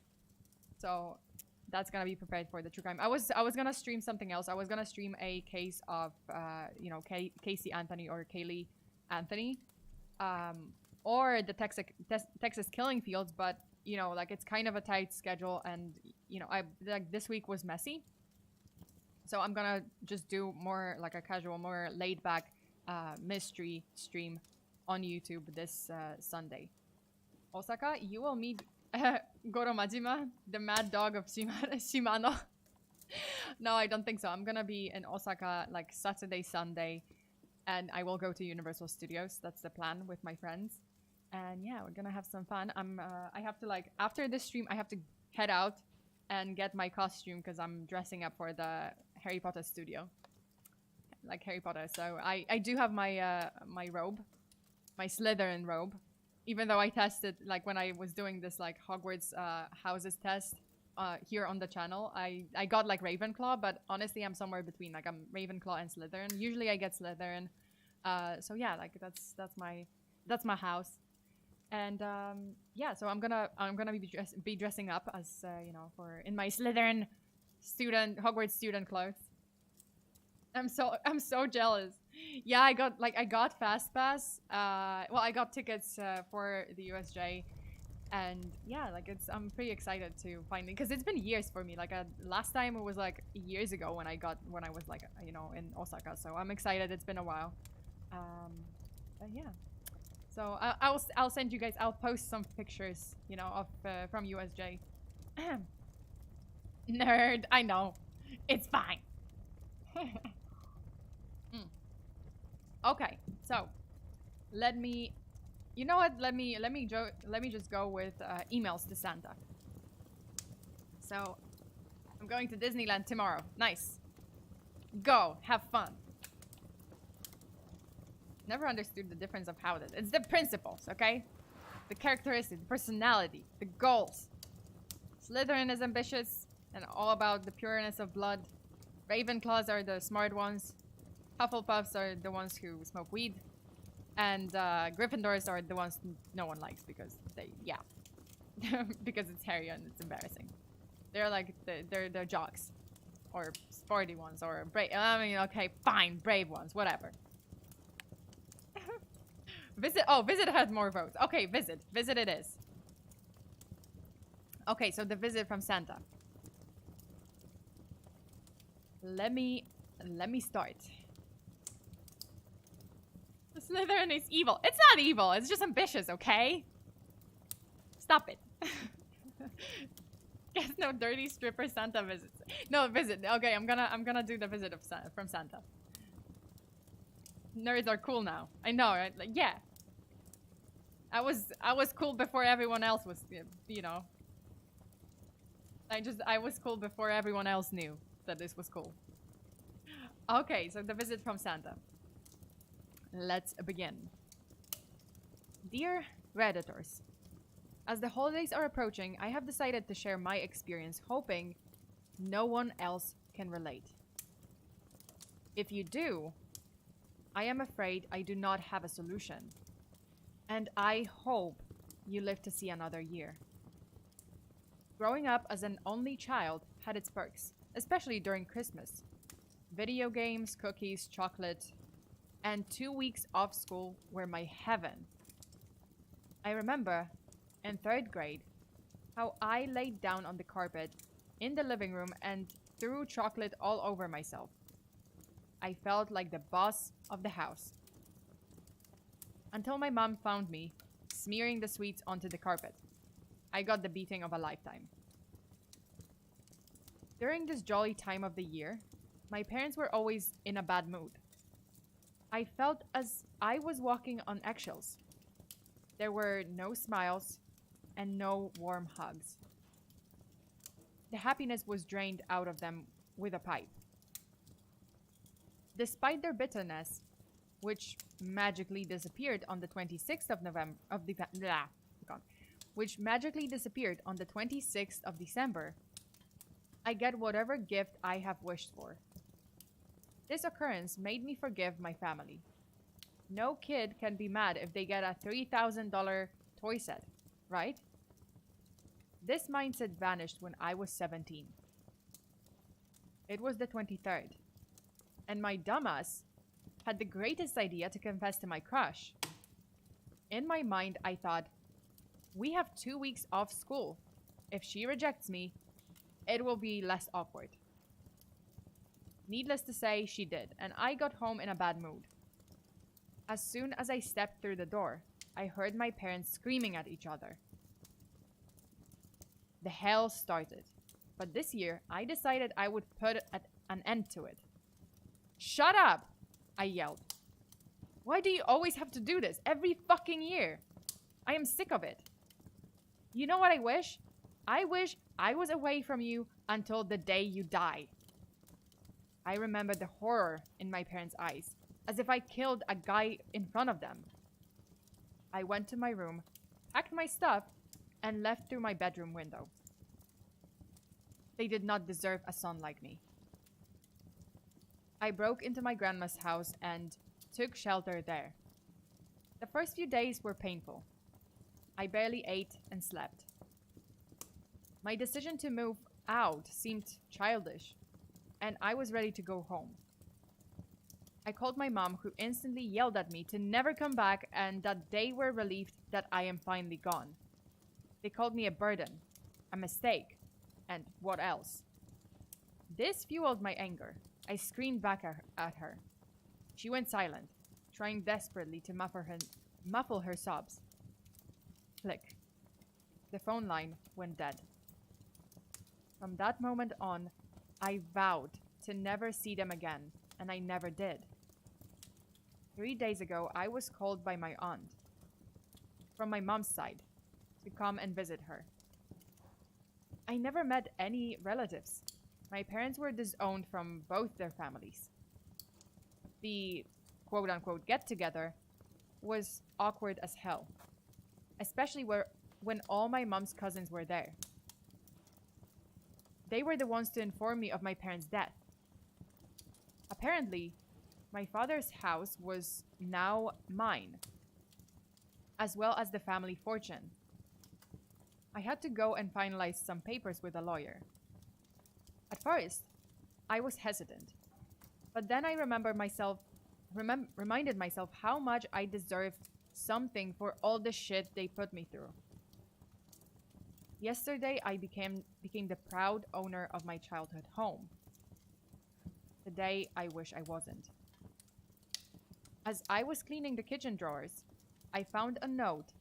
so that's gonna be prepared for the true crime. I was gonna stream something else. I was gonna stream a case of you know, Casey Anthony or Kaylee Anthony, or the Texas killing fields, but you know, like it's kind of a tight schedule, and you know, like this week was messy, so I'm gonna just do more like a casual, more laid back mystery stream on YouTube this Sunday. Osaka, you will meet Goro Majima, the mad dog of Shimano. No, I don't think so. I'm gonna be in Osaka like Saturday, Sunday, and I will go to Universal Studios. That's the plan with my friends. And yeah, we're gonna have some fun. I have to, like, after this stream, I have to head out and get my costume because I'm dressing up for the Harry Potter studio. Like Harry Potter. So I do have my my robe, my Slytherin robe. Even though I tested, like when I was doing this like Hogwarts houses test here on the channel, I got like Ravenclaw, but honestly I'm somewhere between, like I'm Ravenclaw and Slytherin. Usually I get Slytherin. So yeah, like that's my house. And yeah, so I'm gonna be dressing up as you know, in my Slytherin Hogwarts student clothes. I'm so jealous. Yeah, I got fast pass. Well, I got tickets for the USJ, and yeah, like I'm pretty excited to finally, because it's been years for me. Like last time it was like years ago when I was like, you know, in Osaka. So I'm excited. It's been a while. But yeah. So I'll send you guys. I'll post some pictures, you know, of from USJ. Nerd, I know, it's fine. Okay, so let me, you know what? Let me just go with emails to Santa. So I'm going to Disneyland tomorrow. Nice. Go have fun. Never understood the difference of how this. It's the principles, okay? The characteristics, the personality, the goals. Slytherin is ambitious and all about the pureness of blood. Ravenclaws are the smart ones. Hufflepuffs are the ones who smoke weed. And Gryffindors are the ones no one likes because they, yeah. Because it's hairy and it's embarrassing. They're like, they're jocks. Or sporty ones, or brave. I mean, okay, fine, brave ones, whatever. Visit, oh, Visit had more votes. Okay, Visit it is. Okay, so the visit from Santa. Let me start. Slytherin is evil. It's not evil, it's just ambitious, okay? Stop it. Guess no dirty stripper Santa visits. No, visit. Okay, I'm gonna do the visit of from Santa. Nerds are cool now. I know, right? Like, yeah. I was cool before everyone else was, you know. I was cool before everyone else knew that this was cool. Okay, so the visit from Santa. Let's begin. Dear Redditors, as the holidays are approaching, I have decided to share my experience, hoping no one else can relate. If you do, I am afraid I do not have a solution. And I hope you live to see another year. Growing up as an only child had its perks, especially during Christmas. Video games, cookies, chocolate, and 2 weeks off school were my heaven. I remember, in 3rd grade, how I laid down on the carpet in the living room and threw chocolate all over myself. I felt like the boss of the house. Until my mom found me, smearing the sweets onto the carpet. I got the beating of a lifetime. During this jolly time of the year, my parents were always in a bad mood. I felt as I was walking on eggshells. There were no smiles and no warm hugs. The happiness was drained out of them with a pipe. Despite their bitterness, which magically disappeared on the 26th of November which magically disappeared on the 26th of December, I get whatever gift I have wished for. This occurrence made me forgive my family. No kid can be mad if they get a $3,000 toy set, right? This mindset vanished when I was 17. It was the 23rd, and my dumbass had the greatest idea to confess to my crush. In my mind, I thought, we have 2 weeks off school. If she rejects me, it will be less awkward. Needless to say, she did, and I got home in a bad mood. As soon as I stepped through the door, I heard my parents screaming at each other. The hell started. But this year, I decided I would put an end to it. Shut up! I yelled. Why do you always have to do this every fucking year? I am sick of it. You know what I wish? I wish I was away from you until the day you die. I remember the horror in my parents' eyes, as if I killed a guy in front of them. I went to my room, packed my stuff, and left through my bedroom window. They did not deserve a son like me. I broke into my grandma's house and took shelter there. The first few days were painful. I barely ate and slept. My decision to move out seemed childish, and I was ready to go home. I called my mom, who instantly yelled at me to never come back and that they were relieved that I am finally gone. They called me a burden, a mistake, and what else? This fueled my anger. I screamed back at her. She went silent, trying desperately to muffle her sobs. Click. The phone line went dead. From that moment on, I vowed to never see them again, and I never did. 3 days ago, I was called by my aunt, from my mom's side, to come and visit her. I never met any relatives. My parents were disowned from both their families. The quote-unquote get-together was awkward as hell. Especially when all my mom's cousins were there. They were the ones to inform me of my parents' death. Apparently, my father's house was now mine, as well as the family fortune. I had to go and finalize some papers with a lawyer. At first, I was hesitant, but then I reminded myself how much I deserved something for all the shit they put me through. Yesterday, I became the proud owner of my childhood home. Today, I wish I wasn't. As I was cleaning the kitchen drawers, I found a note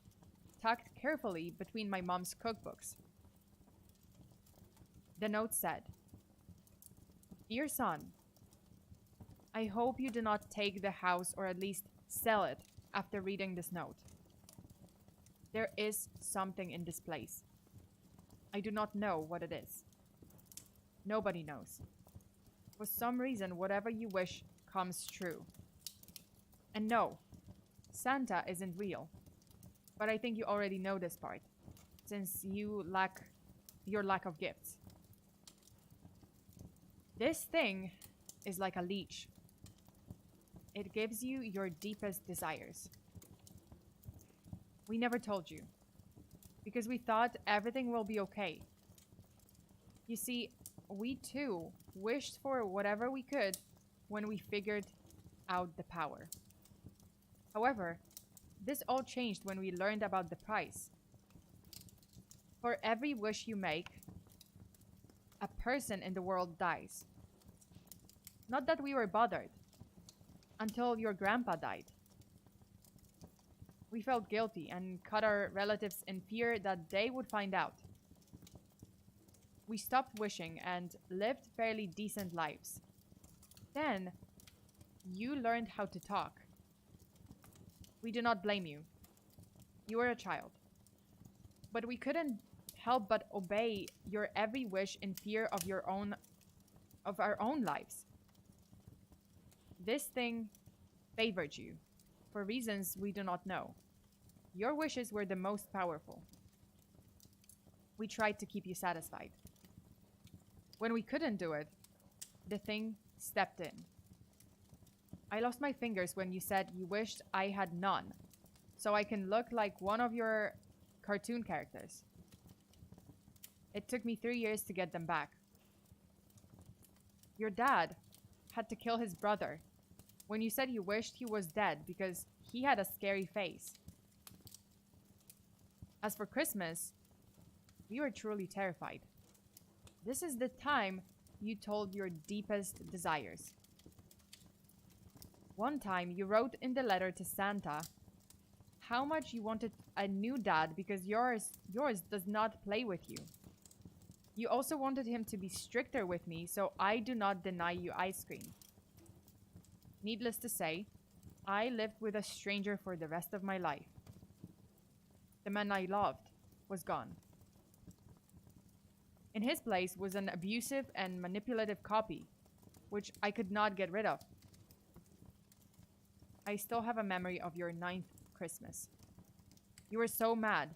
tucked carefully between my mom's cookbooks. The note said, "Dear son, I hope you do not take the house or at least sell it after reading this note. There is something in this place. I do not know what it is. Nobody knows. For some reason, whatever you wish comes true. And no, Santa isn't real. But I think you already know this part, since your lack of gifts. This thing is like a leech. It gives you your deepest desires. We never told you, because we thought everything will be okay. You see, we too wished for whatever we could when we figured out the power. However, this all changed when we learned about the price. For every wish you make, a person in the world dies. Not that we were bothered, until your grandpa died. We felt guilty and cut our relatives in fear that they would find out. We stopped wishing and lived fairly decent lives. Then, you learned how to talk. We do not blame you. You were a child. But we couldn't help but obey your every wish in fear of our own lives. This thing favored you, for reasons we do not know. Your wishes were the most powerful. We tried to keep you satisfied. When we couldn't do it, the thing stepped in. I lost my fingers when you said you wished I had none, so I can look like one of your cartoon characters. It took me 3 years to get them back. Your dad had to kill his brother when you said you wished he was dead because he had a scary face. As for Christmas, we were truly terrified. This is the time you told your deepest desires. One time, you wrote in the letter to Santa how much you wanted a new dad because yours does not play with you. You also wanted him to be stricter with me, so I do not deny you ice cream. Needless to say, I lived with a stranger for the rest of my life. The man I loved was gone. In his place was an abusive and manipulative copy, which I could not get rid of. I still have a memory of your 9th Christmas. You were so mad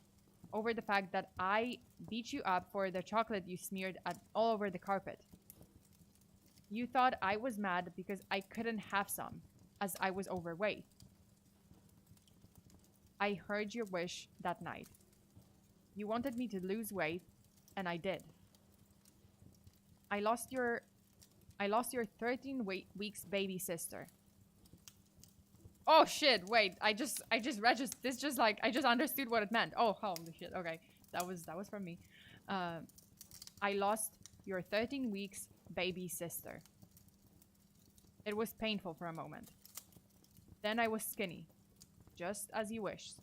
over the fact that I beat you up for the chocolate you smeared all over the carpet. You thought I was mad because I couldn't have some, as I was overweight. I heard your wish that night. You wanted me to lose weight, and I did. I lost your 13 weeks baby sister. Oh shit, wait, I just registered this, just like I just understood what it meant. Oh holy shit, okay. That was from me. I lost your 13 weeks baby sister. It was painful for a moment. Then I was skinny, just as you wished.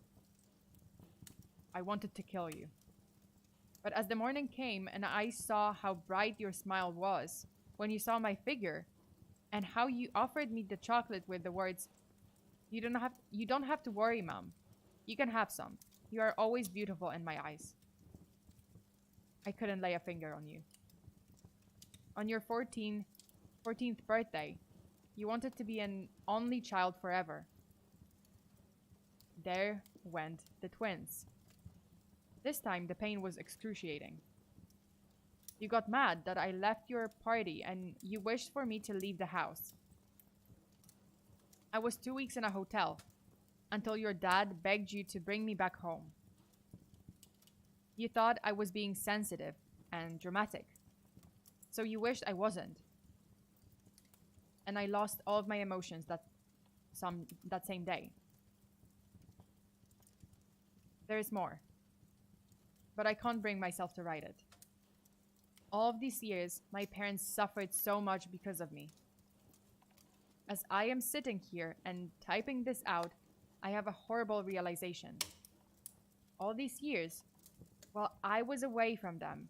I wanted to kill you. But as the morning came and I saw how bright your smile was when you saw my figure, and how you offered me the chocolate with the words, You don't have to worry, Mom. You can have some. You are always beautiful in my eyes. I couldn't lay a finger on you. On your 14th birthday, You wanted to be an only child forever. There went the twins. This time, the pain was excruciating. You got mad that I left your party and you wished for me to leave the house. I was 2 weeks in a hotel until your dad begged you to bring me back home. You thought I was being sensitive and dramatic, so you wished I wasn't. And I lost all of my emotions that same day. There is more, but I can't bring myself to write it. All of these years, my parents suffered so much because of me. As I am sitting here and typing this out, I have a horrible realization. All these years, while I was away from them,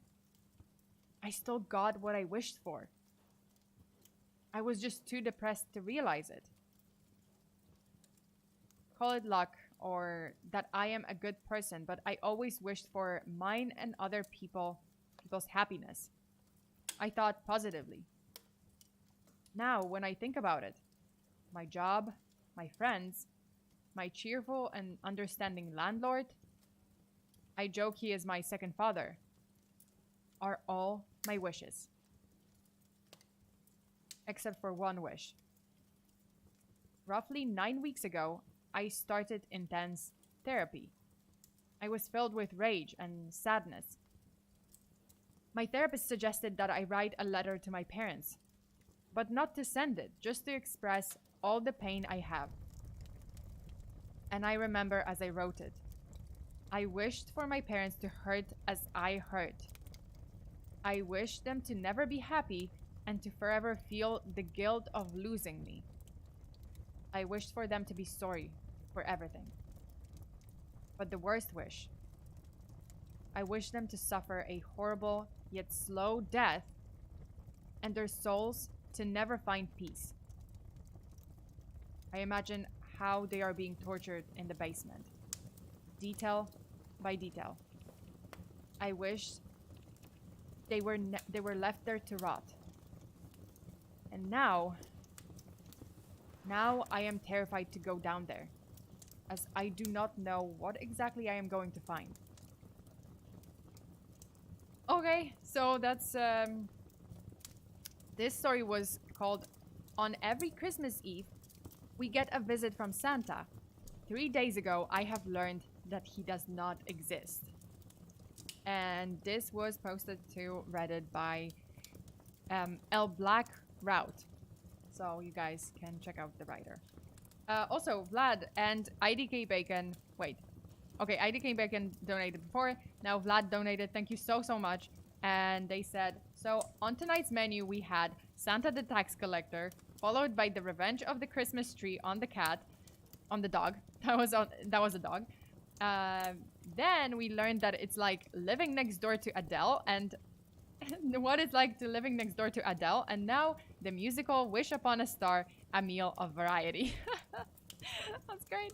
I still got what I wished for. I was just too depressed to realize it. Call it luck or that I am a good person, but I always wished for mine and other people's happiness. I thought positively. Now, when I think about it, my job, my friends, my cheerful and understanding landlord, I joke he is my second father, are all my wishes. Except for one wish. Roughly 9 weeks ago, I started intense therapy. I was filled with rage and sadness. My therapist suggested that I write a letter to my parents, but not to send it, just to express all the pain I have. And I remember as I wrote it, I wished for my parents to hurt as I hurt. I wished them to never be happy and to forever feel the guilt of losing me. I wished for them to be sorry for everything. But the worst wish, I wished them to suffer a horrible yet slow death and their souls to never find peace. I imagine how they are being tortured in the basement, detail by detail. I wish they were left there to rot. And now I am terrified to go down there, as I do not know what exactly I am going to find. Okay, so that's this story was called On Every Christmas Eve, We Get a Visit from Santa. 3 days ago, I have learned that he does not exist. And this was posted to Reddit by L Black Route. So you guys can check out the writer. Also, Vlad and IDK Bacon. Wait. Okay, IDK Bacon donated before. Now Vlad donated. Thank you so much. And they said, so on tonight's menu we had Santa the Tax Collector, followed by the Revenge of the Christmas Tree on the cat, on the dog. That was a dog. Then we learned that it's like living next door to Adele and what it's like to living next door to Adele. And now the musical Wish Upon a Star, a meal of variety. That's great.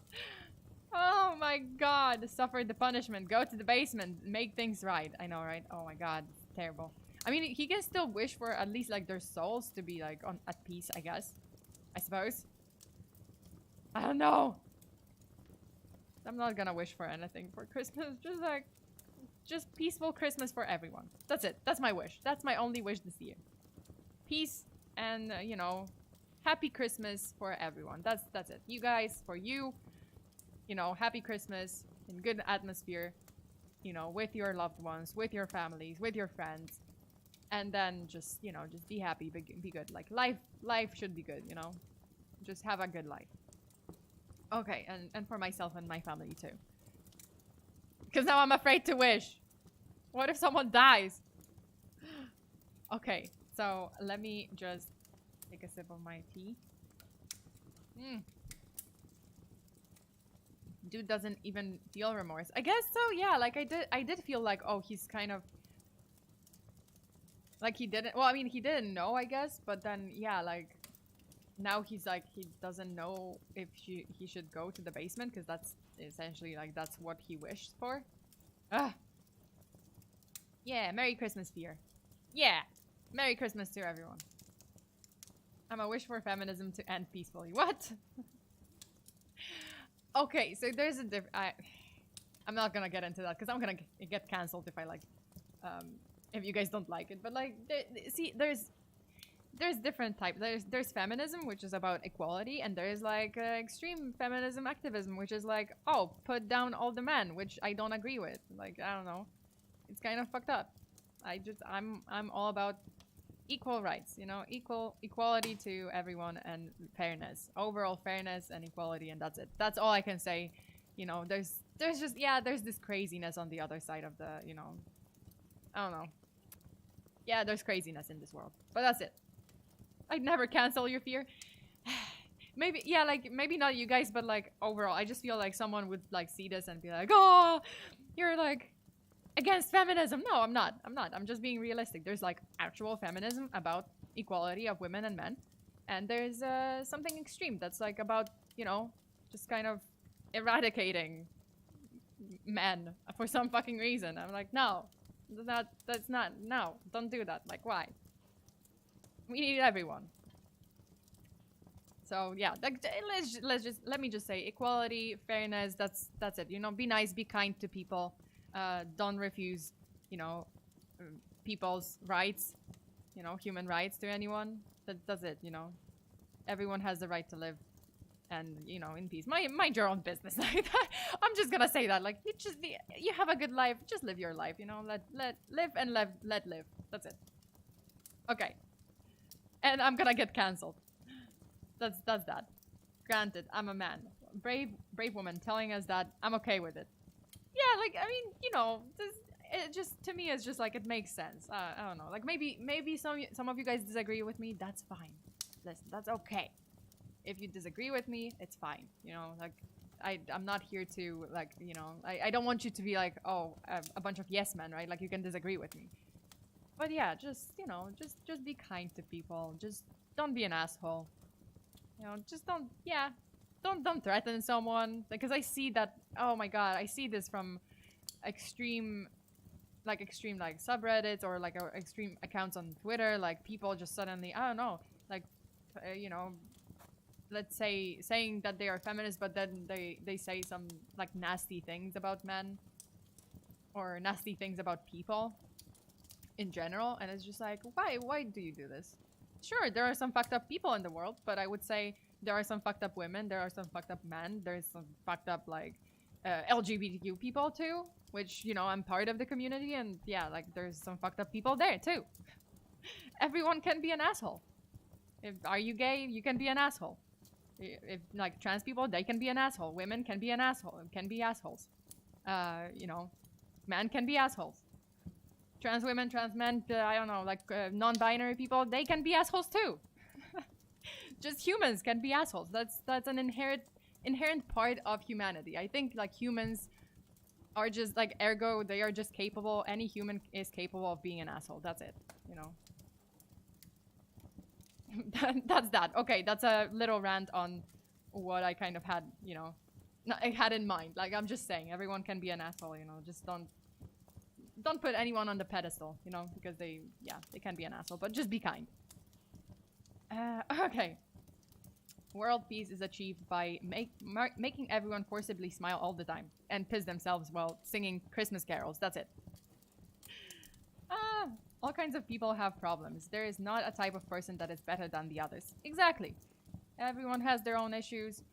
Oh my god. Suffer the punishment. Go to the basement. Make things right. I know, right? Oh my god. Terrible. I mean, he can still wish for at least like their souls to be like at peace, I guess. I suppose. I don't know. I'm not gonna wish for anything for Christmas. Just peaceful Christmas for everyone. That's it. That's my wish. That's my only wish this year. Peace and, you know, happy Christmas for everyone. That's it. You guys, for you, you know, happy Christmas in good atmosphere, you know, with your loved ones, with your families, with your friends. And then just, you know, just be happy, be good. Like life should be good, you know. Just have a good life. Okay, and for myself and my family too. Because now I'm afraid to wish. What if someone dies? Okay, so let me just take a sip of my tea. Dude doesn't even feel remorse. I guess so, yeah. Like I did feel like, oh, he's kind of like he didn't. Well, I mean, he didn't know, I guess. But then, yeah, like now he's like he doesn't know if he should go to the basement because that's essentially like that's what he wished for. Ugh. Yeah, Merry Christmas, Fear. Yeah, Merry Christmas to everyone. I'm a wish for feminism to end peacefully. What? Okay, so there's a I'm not gonna get into that because I'm gonna get cancelled if I like, if you guys don't like it. But like, see, there's different types. There's feminism, which is about equality, and there's like extreme feminism activism, which is like, oh, put down all the men, which I don't agree with. Like, I don't know, it's kind of fucked up. I'm all about equal rights, you know, equality to everyone and fairness, overall fairness and equality, and that's it. That's all I can say. You know, there's just, yeah, there's this craziness on the other side of the, you know, I don't know. Yeah, there's craziness in this world, but that's it. I'd never cancel your fear. Maybe, yeah, like, maybe not you guys, but like overall, I just feel like someone would like see this and be like, oh, you're like against feminism. No, I'm not. I'm just being realistic. There's like actual feminism about equality of women and men. And there's something extreme that's like about, you know, just kind of eradicating men for some fucking reason. I'm like, no, that's not, no, don't do that. Like, why? We need everyone. So yeah, let me just say equality, fairness, that's it. You know, be nice, be kind to people. Don't refuse, you know, people's rights, you know, human rights to anyone. That's it, you know. Everyone has the right to live and, you know, in peace. Mind your own business. I'm just gonna say that. Like, you have a good life, just live your life, you know. Let live and let live. That's it. Okay. And I'm gonna get cancelled. That's that. Granted, I'm a man. Brave woman telling us that. I'm okay with it. Yeah, like, I mean, you know, it just, to me, it's just like, it makes sense. I don't know. Like, maybe some of you guys disagree with me. That's fine. Listen, that's okay. If you disagree with me, it's fine. You know, like, I'm not here to, like, you know, I don't want you to be like, oh, a bunch of yes men, right? Like, you can disagree with me. But yeah, just, you know, just be kind to people. Just don't be an asshole. You know, just don't, yeah. Don't threaten someone, because I see that, oh my god, I see this from extreme subreddits or like extreme accounts on Twitter, like people just suddenly, I don't know, like, you know, let's say saying that they are feminists, but then they say some like nasty things about men or nasty things about people in general, and it's just like, why do you do this? Sure, there are some fucked up people in the world, but I would say there are some fucked up women, there are some fucked up men, there's some fucked up, like, LGBTQ people too, which, you know, I'm part of the community, and yeah, like, there's some fucked up people there too. Everyone can be an asshole. Are you gay? You can be an asshole. If, like, trans people, they can be an asshole. Women can be an asshole, can be assholes. You know, men can be assholes. Trans women, trans men, I don't know, like, non-binary people, they can be assholes too. Just humans can be assholes. That's an inherent part of humanity. I think, like, humans are just, like, ergo, they are just capable. Any human is capable of being an asshole. That's it, you know. That's that. Okay, that's a little rant on what I kind of had, you know, I had in mind. Like, I'm just saying, everyone can be an asshole, you know. Just don't put anyone on the pedestal, you know, because they can be an asshole, but just be kind. Okay. World peace is achieved by making everyone forcibly smile all the time and piss themselves while singing Christmas carols. That's it. All kinds of people have problems. There is not a type of person that is better than the others. Exactly. Everyone has their own issues.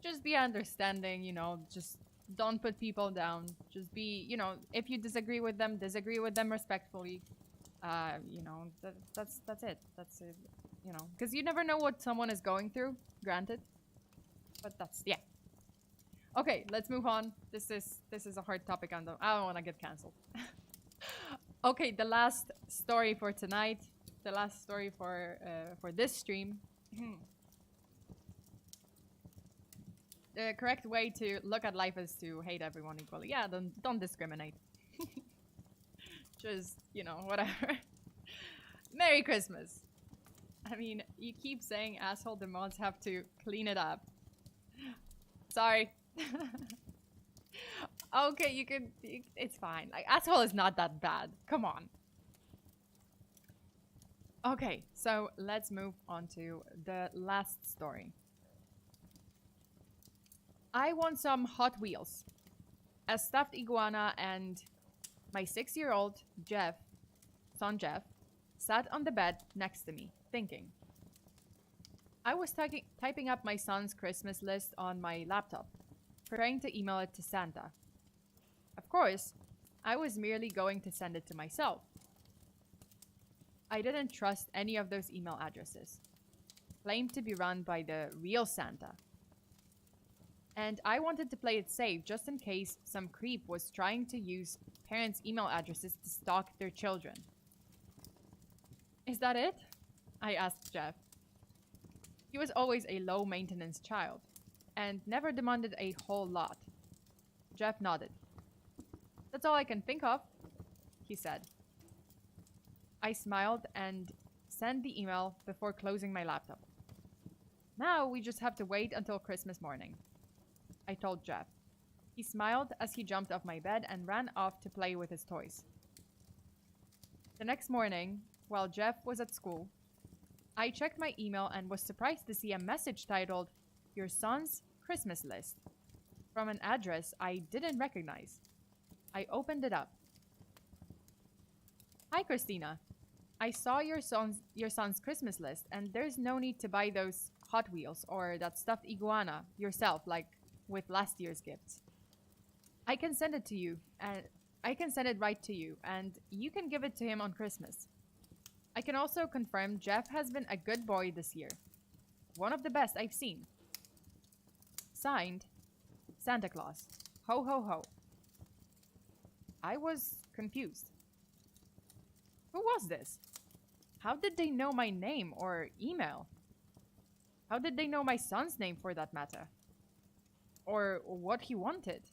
Just be understanding, you know, just don't put people down. Just be, you know, if you disagree with them respectfully. You know, that's it. That's it. You know, because you never know what someone is going through, granted. But that's, yeah. Okay, let's move on. This is a hard topic. I don't want to get cancelled. Okay, the last story for tonight. The last story for this stream. The correct way to look at life is to hate everyone equally. Yeah, don't discriminate. Just, you know, whatever. Merry Christmas. I mean, you keep saying asshole, the mods have to clean it up. Sorry. Okay, you could, it's fine. Like, asshole is not that bad. Come on. Okay, so let's move on to the last story. I want some Hot Wheels, a stuffed iguana, and my 6-year-old son Jeff, sat on the bed next to me, thinking. I was typing up my son's Christmas list on my laptop, preparing to email it to Santa. Of course, I was merely going to send it to myself. I didn't trust any of those email addresses, claimed to be run by the real Santa. And I wanted to play it safe just in case some creep was trying to use parents' email addresses to stalk their children. Is that it? I asked Jeff. He was always a low-maintenance child and never demanded a whole lot. Jeff nodded. That's all I can think of, he said. I smiled and sent the email before closing my laptop. Now we just have to wait until Christmas morning, I told Jeff. He smiled as he jumped off my bed and ran off to play with his toys. The next morning, while Jeff was at school, I checked my email and was surprised to see a message titled, "Your son's Christmas list," from an address I didn't recognize. I opened it up. Hi, Christina. I saw your son's Christmas list, and there's no need to buy those Hot Wheels or that stuffed iguana yourself, like with last year's gifts. I can send it to you, and I can send it right to you, and you can give it to him on Christmas. I can also confirm Jeff has been a good boy this year. One of the best I've seen. Signed, Santa Claus. Ho, ho, ho. I was confused. Who was this? How did they know my name or email? How did they know my son's name, for that matter? Or what he wanted?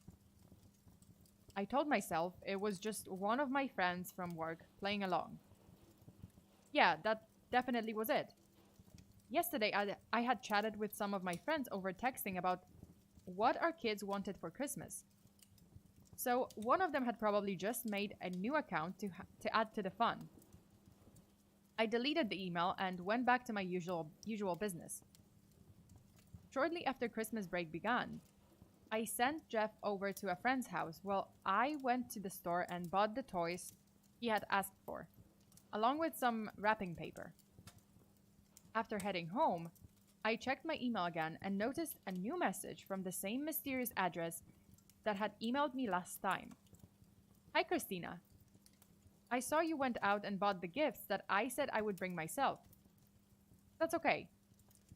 I told myself it was just one of my friends from work playing along. Yeah, that definitely was it. Yesterday, I had chatted with some of my friends over texting about what our kids wanted for Christmas. So one of them had probably just made a new account to add to the fun. I deleted the email and went back to my usual business. Shortly after Christmas break began, I sent Jeff over to a friend's house while I went to the store and bought the toys he had asked for, along with some wrapping paper. After heading home, I checked my email again and noticed a new message from the same mysterious address that had emailed me last time. Hi, Christina. I saw you went out and bought the gifts that I said I would bring myself. That's okay.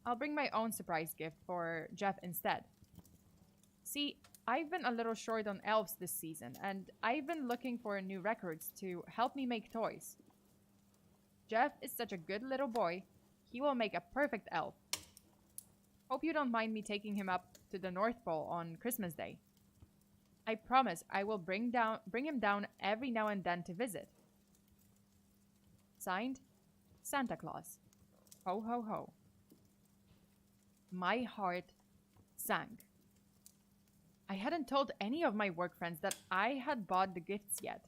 I'll bring my own surprise gift for Jeff instead. See, I've been a little short on elves this season, and I've been looking for new records to help me make toys. Jeff is such a good little boy, he will make a perfect elf. Hope you don't mind me taking him up to the North Pole on Christmas Day. I promise I will bring him down every now and then to visit. Signed, Santa Claus. Ho, ho, ho. My heart sank. I hadn't told any of my work friends that I had bought the gifts yet.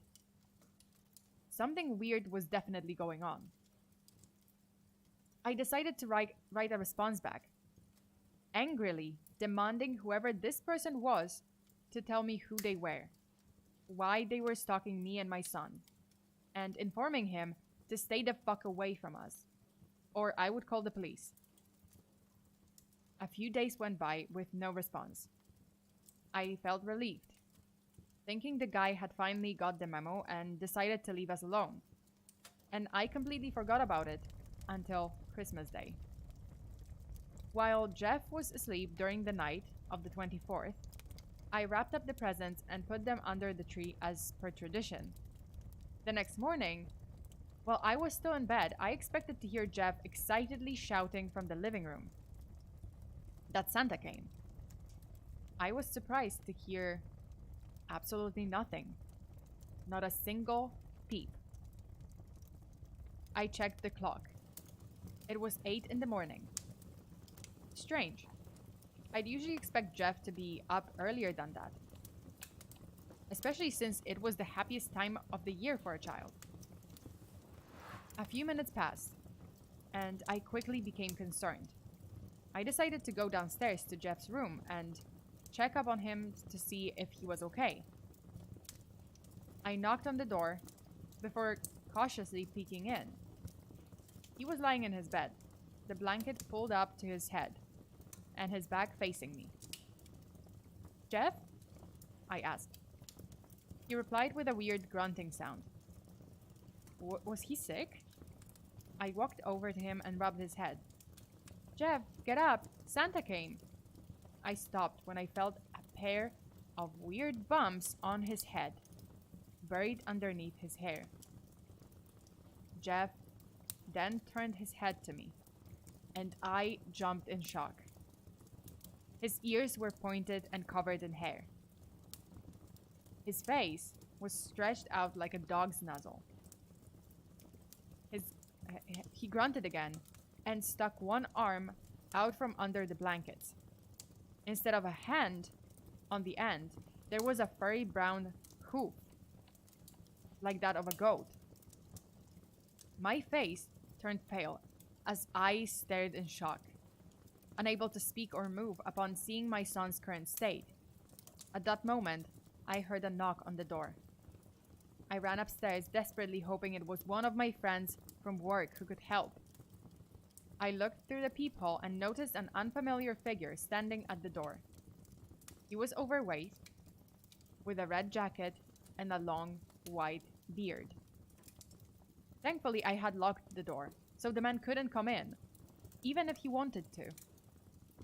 Something weird was definitely going on. I decided to write a response back, angrily demanding whoever this person was to tell me who they were, why they were stalking me and my son, and informing him to stay the fuck away from us, or I would call the police. A few days went by with no response. I felt relieved, thinking the guy had finally got the memo and decided to leave us alone. And I completely forgot about it until Christmas Day. While Jeff was asleep during the night of the 24th, I wrapped up the presents and put them under the tree as per tradition. The next morning, while I was still in bed, I expected to hear Jeff excitedly shouting from the living room that Santa came. I was surprised to hear absolutely nothing. Not a single peep. I checked the clock. It was 8 in the morning. Strange. I'd usually expect Jeff to be up earlier than that, especially since it was the happiest time of the year for a child. A few minutes passed, and I quickly became concerned. I decided to go downstairs to Jeff's room and check up on him to see if he was okay. I knocked on the door before cautiously peeking in. He was lying in his bed, the blanket pulled up to his head, and his back facing me. "Jeff?" I asked. He replied with a weird grunting sound. Was he sick? I walked over to him and rubbed his head. "Jeff, get up! Santa came!" I stopped when I felt a pair of weird bumps on his head, buried underneath his hair. Jeff then turned his head to me, and I jumped in shock. His ears were pointed and covered in hair. His face was stretched out like a dog's nozzle. He grunted again and stuck one arm out from under the blankets. Instead of a hand on the end, there was a furry brown hoof, like that of a goat. My face turned pale as I stared in shock, unable to speak or move upon seeing my son's current state. At that moment, I heard a knock on the door. I ran upstairs, desperately hoping it was one of my friends from work who could help. I looked through the peephole and noticed an unfamiliar figure standing at the door. He was overweight, with a red jacket and a long, white beard. Thankfully, I had locked the door, so the man couldn't come in, even if he wanted to.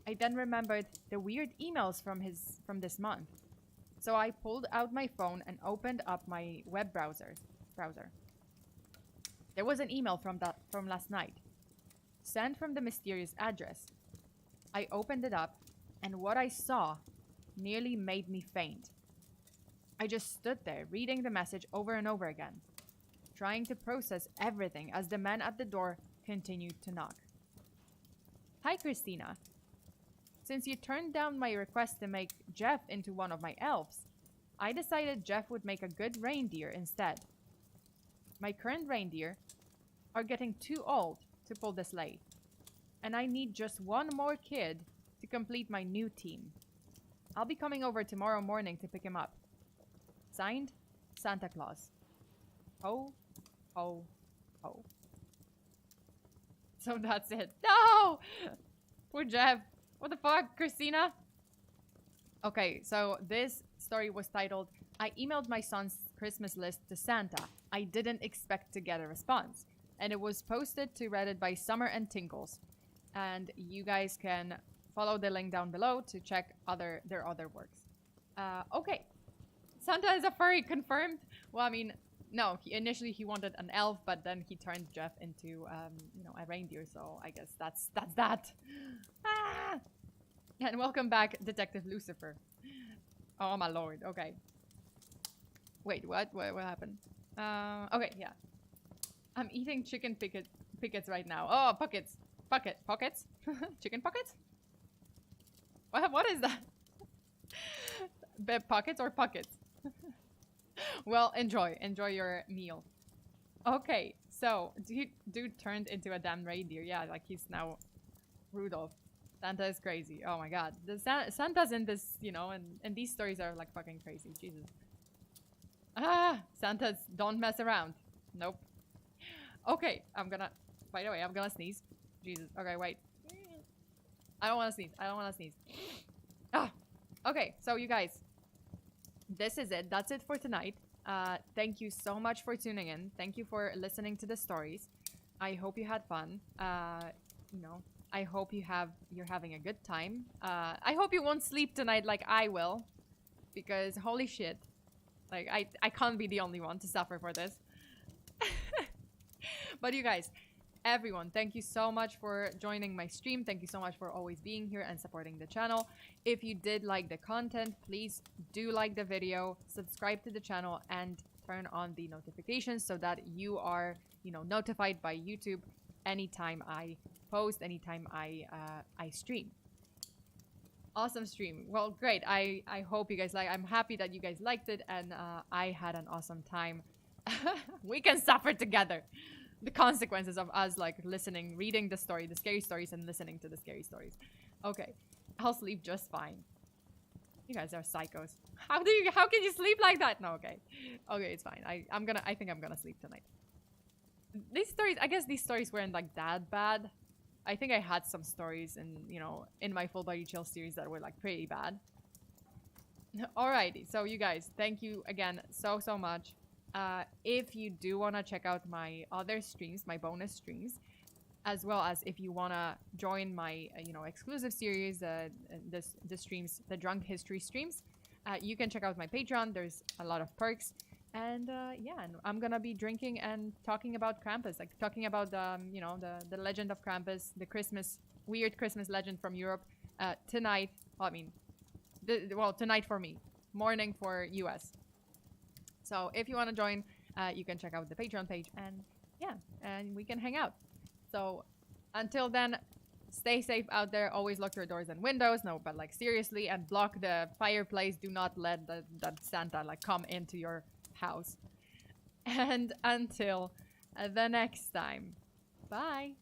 I then remembered the weird emails from this month. So I pulled out my phone and opened up my web browser. There was an email from last night, sent from the mysterious address. I opened it up, and what I saw nearly made me faint. I just stood there, reading the message over and over again, trying to process everything as the man at the door continued to knock. "Hi, Christina. Since you turned down my request to make Jeff into one of my elves, I decided Jeff would make a good reindeer instead. My current reindeer are getting too old to pull the sleigh, and I need just one more kid to complete my new team. I'll be coming over tomorrow morning to pick him up. Signed, Santa Claus. Ho, ho, ho." So that's it. No! Poor Jeff. What the fuck, Christina? Okay, so this story was titled, "I emailed my son's Christmas list to Santa. I didn't expect to get a response." And it was posted to Reddit by Summer and Tinkles. And you guys can follow the link down below to check their other works. Okay. Santa is a furry, confirmed. Well, I mean, no, initially he wanted an elf, but then he turned Jeff into, a reindeer. So I guess that's that. Ah! And welcome back, Detective Lucifer. Oh my lord. Okay. Wait, what? What happened? Okay, yeah. I'm eating chicken pickets right now. Oh, pockets. Pockets? Chicken pockets? What is that? Pockets or pockets? Well, enjoy your meal. Okay, so dude turned into a damn reindeer. Yeah, like he's now Rudolph. Santa is crazy. Oh my god. The Santa's in this, and these stories are like fucking crazy. Jesus. Ah, Santa's don't mess around. Nope. Okay, by the way, I'm gonna sneeze. Jesus. Okay, wait. I don't want to sneeze. Ah. Okay, so you guys, this is it. That's it for tonight. Thank you so much for tuning in. Thank you for listening to the stories. I hope you had fun. I hope you're having a good time. I hope you won't sleep tonight like I will, because holy shit, like I can't be the only one to suffer for this. But you guys, everyone, thank you so much for joining my stream. Thank you so much for always being here and supporting the channel. If you did like the content, please do like the video, subscribe to the channel, and turn on the notifications so that you are, notified by YouTube anytime I post, anytime I stream. Awesome stream. Well, great. I hope you guys I'm happy that you guys liked it, and I had an awesome time. We can suffer together. the consequences of us like listening, reading the story, the scary stories, and listening to the scary stories. Okay, I'll sleep just fine. You guys are psychos. How can you sleep like that? No, okay, it's fine. I think I'm gonna sleep tonight. These stories, I guess these stories weren't like that bad. I think I had some stories in my Full Body Chill series that were like pretty bad. Alrighty, so you guys, thank you again so much. If you do want to check out my other streams, my bonus streams, as well as if you want to join my exclusive series, the streams, the Drunk History streams, you can check out my Patreon. There's a lot of perks. And yeah, and I'm gonna be drinking and talking about Krampus, like talking about the legend of Krampus, the weird Christmas legend from Europe tonight. Well, I mean, tonight for me, morning for US. So if you want to join, you can check out the Patreon page, and yeah, and we can hang out. So until then, stay safe out there. Always lock your doors and windows. No, but like seriously, and block the fireplace. Do not let that Santa like come into your house. And until the next time, bye.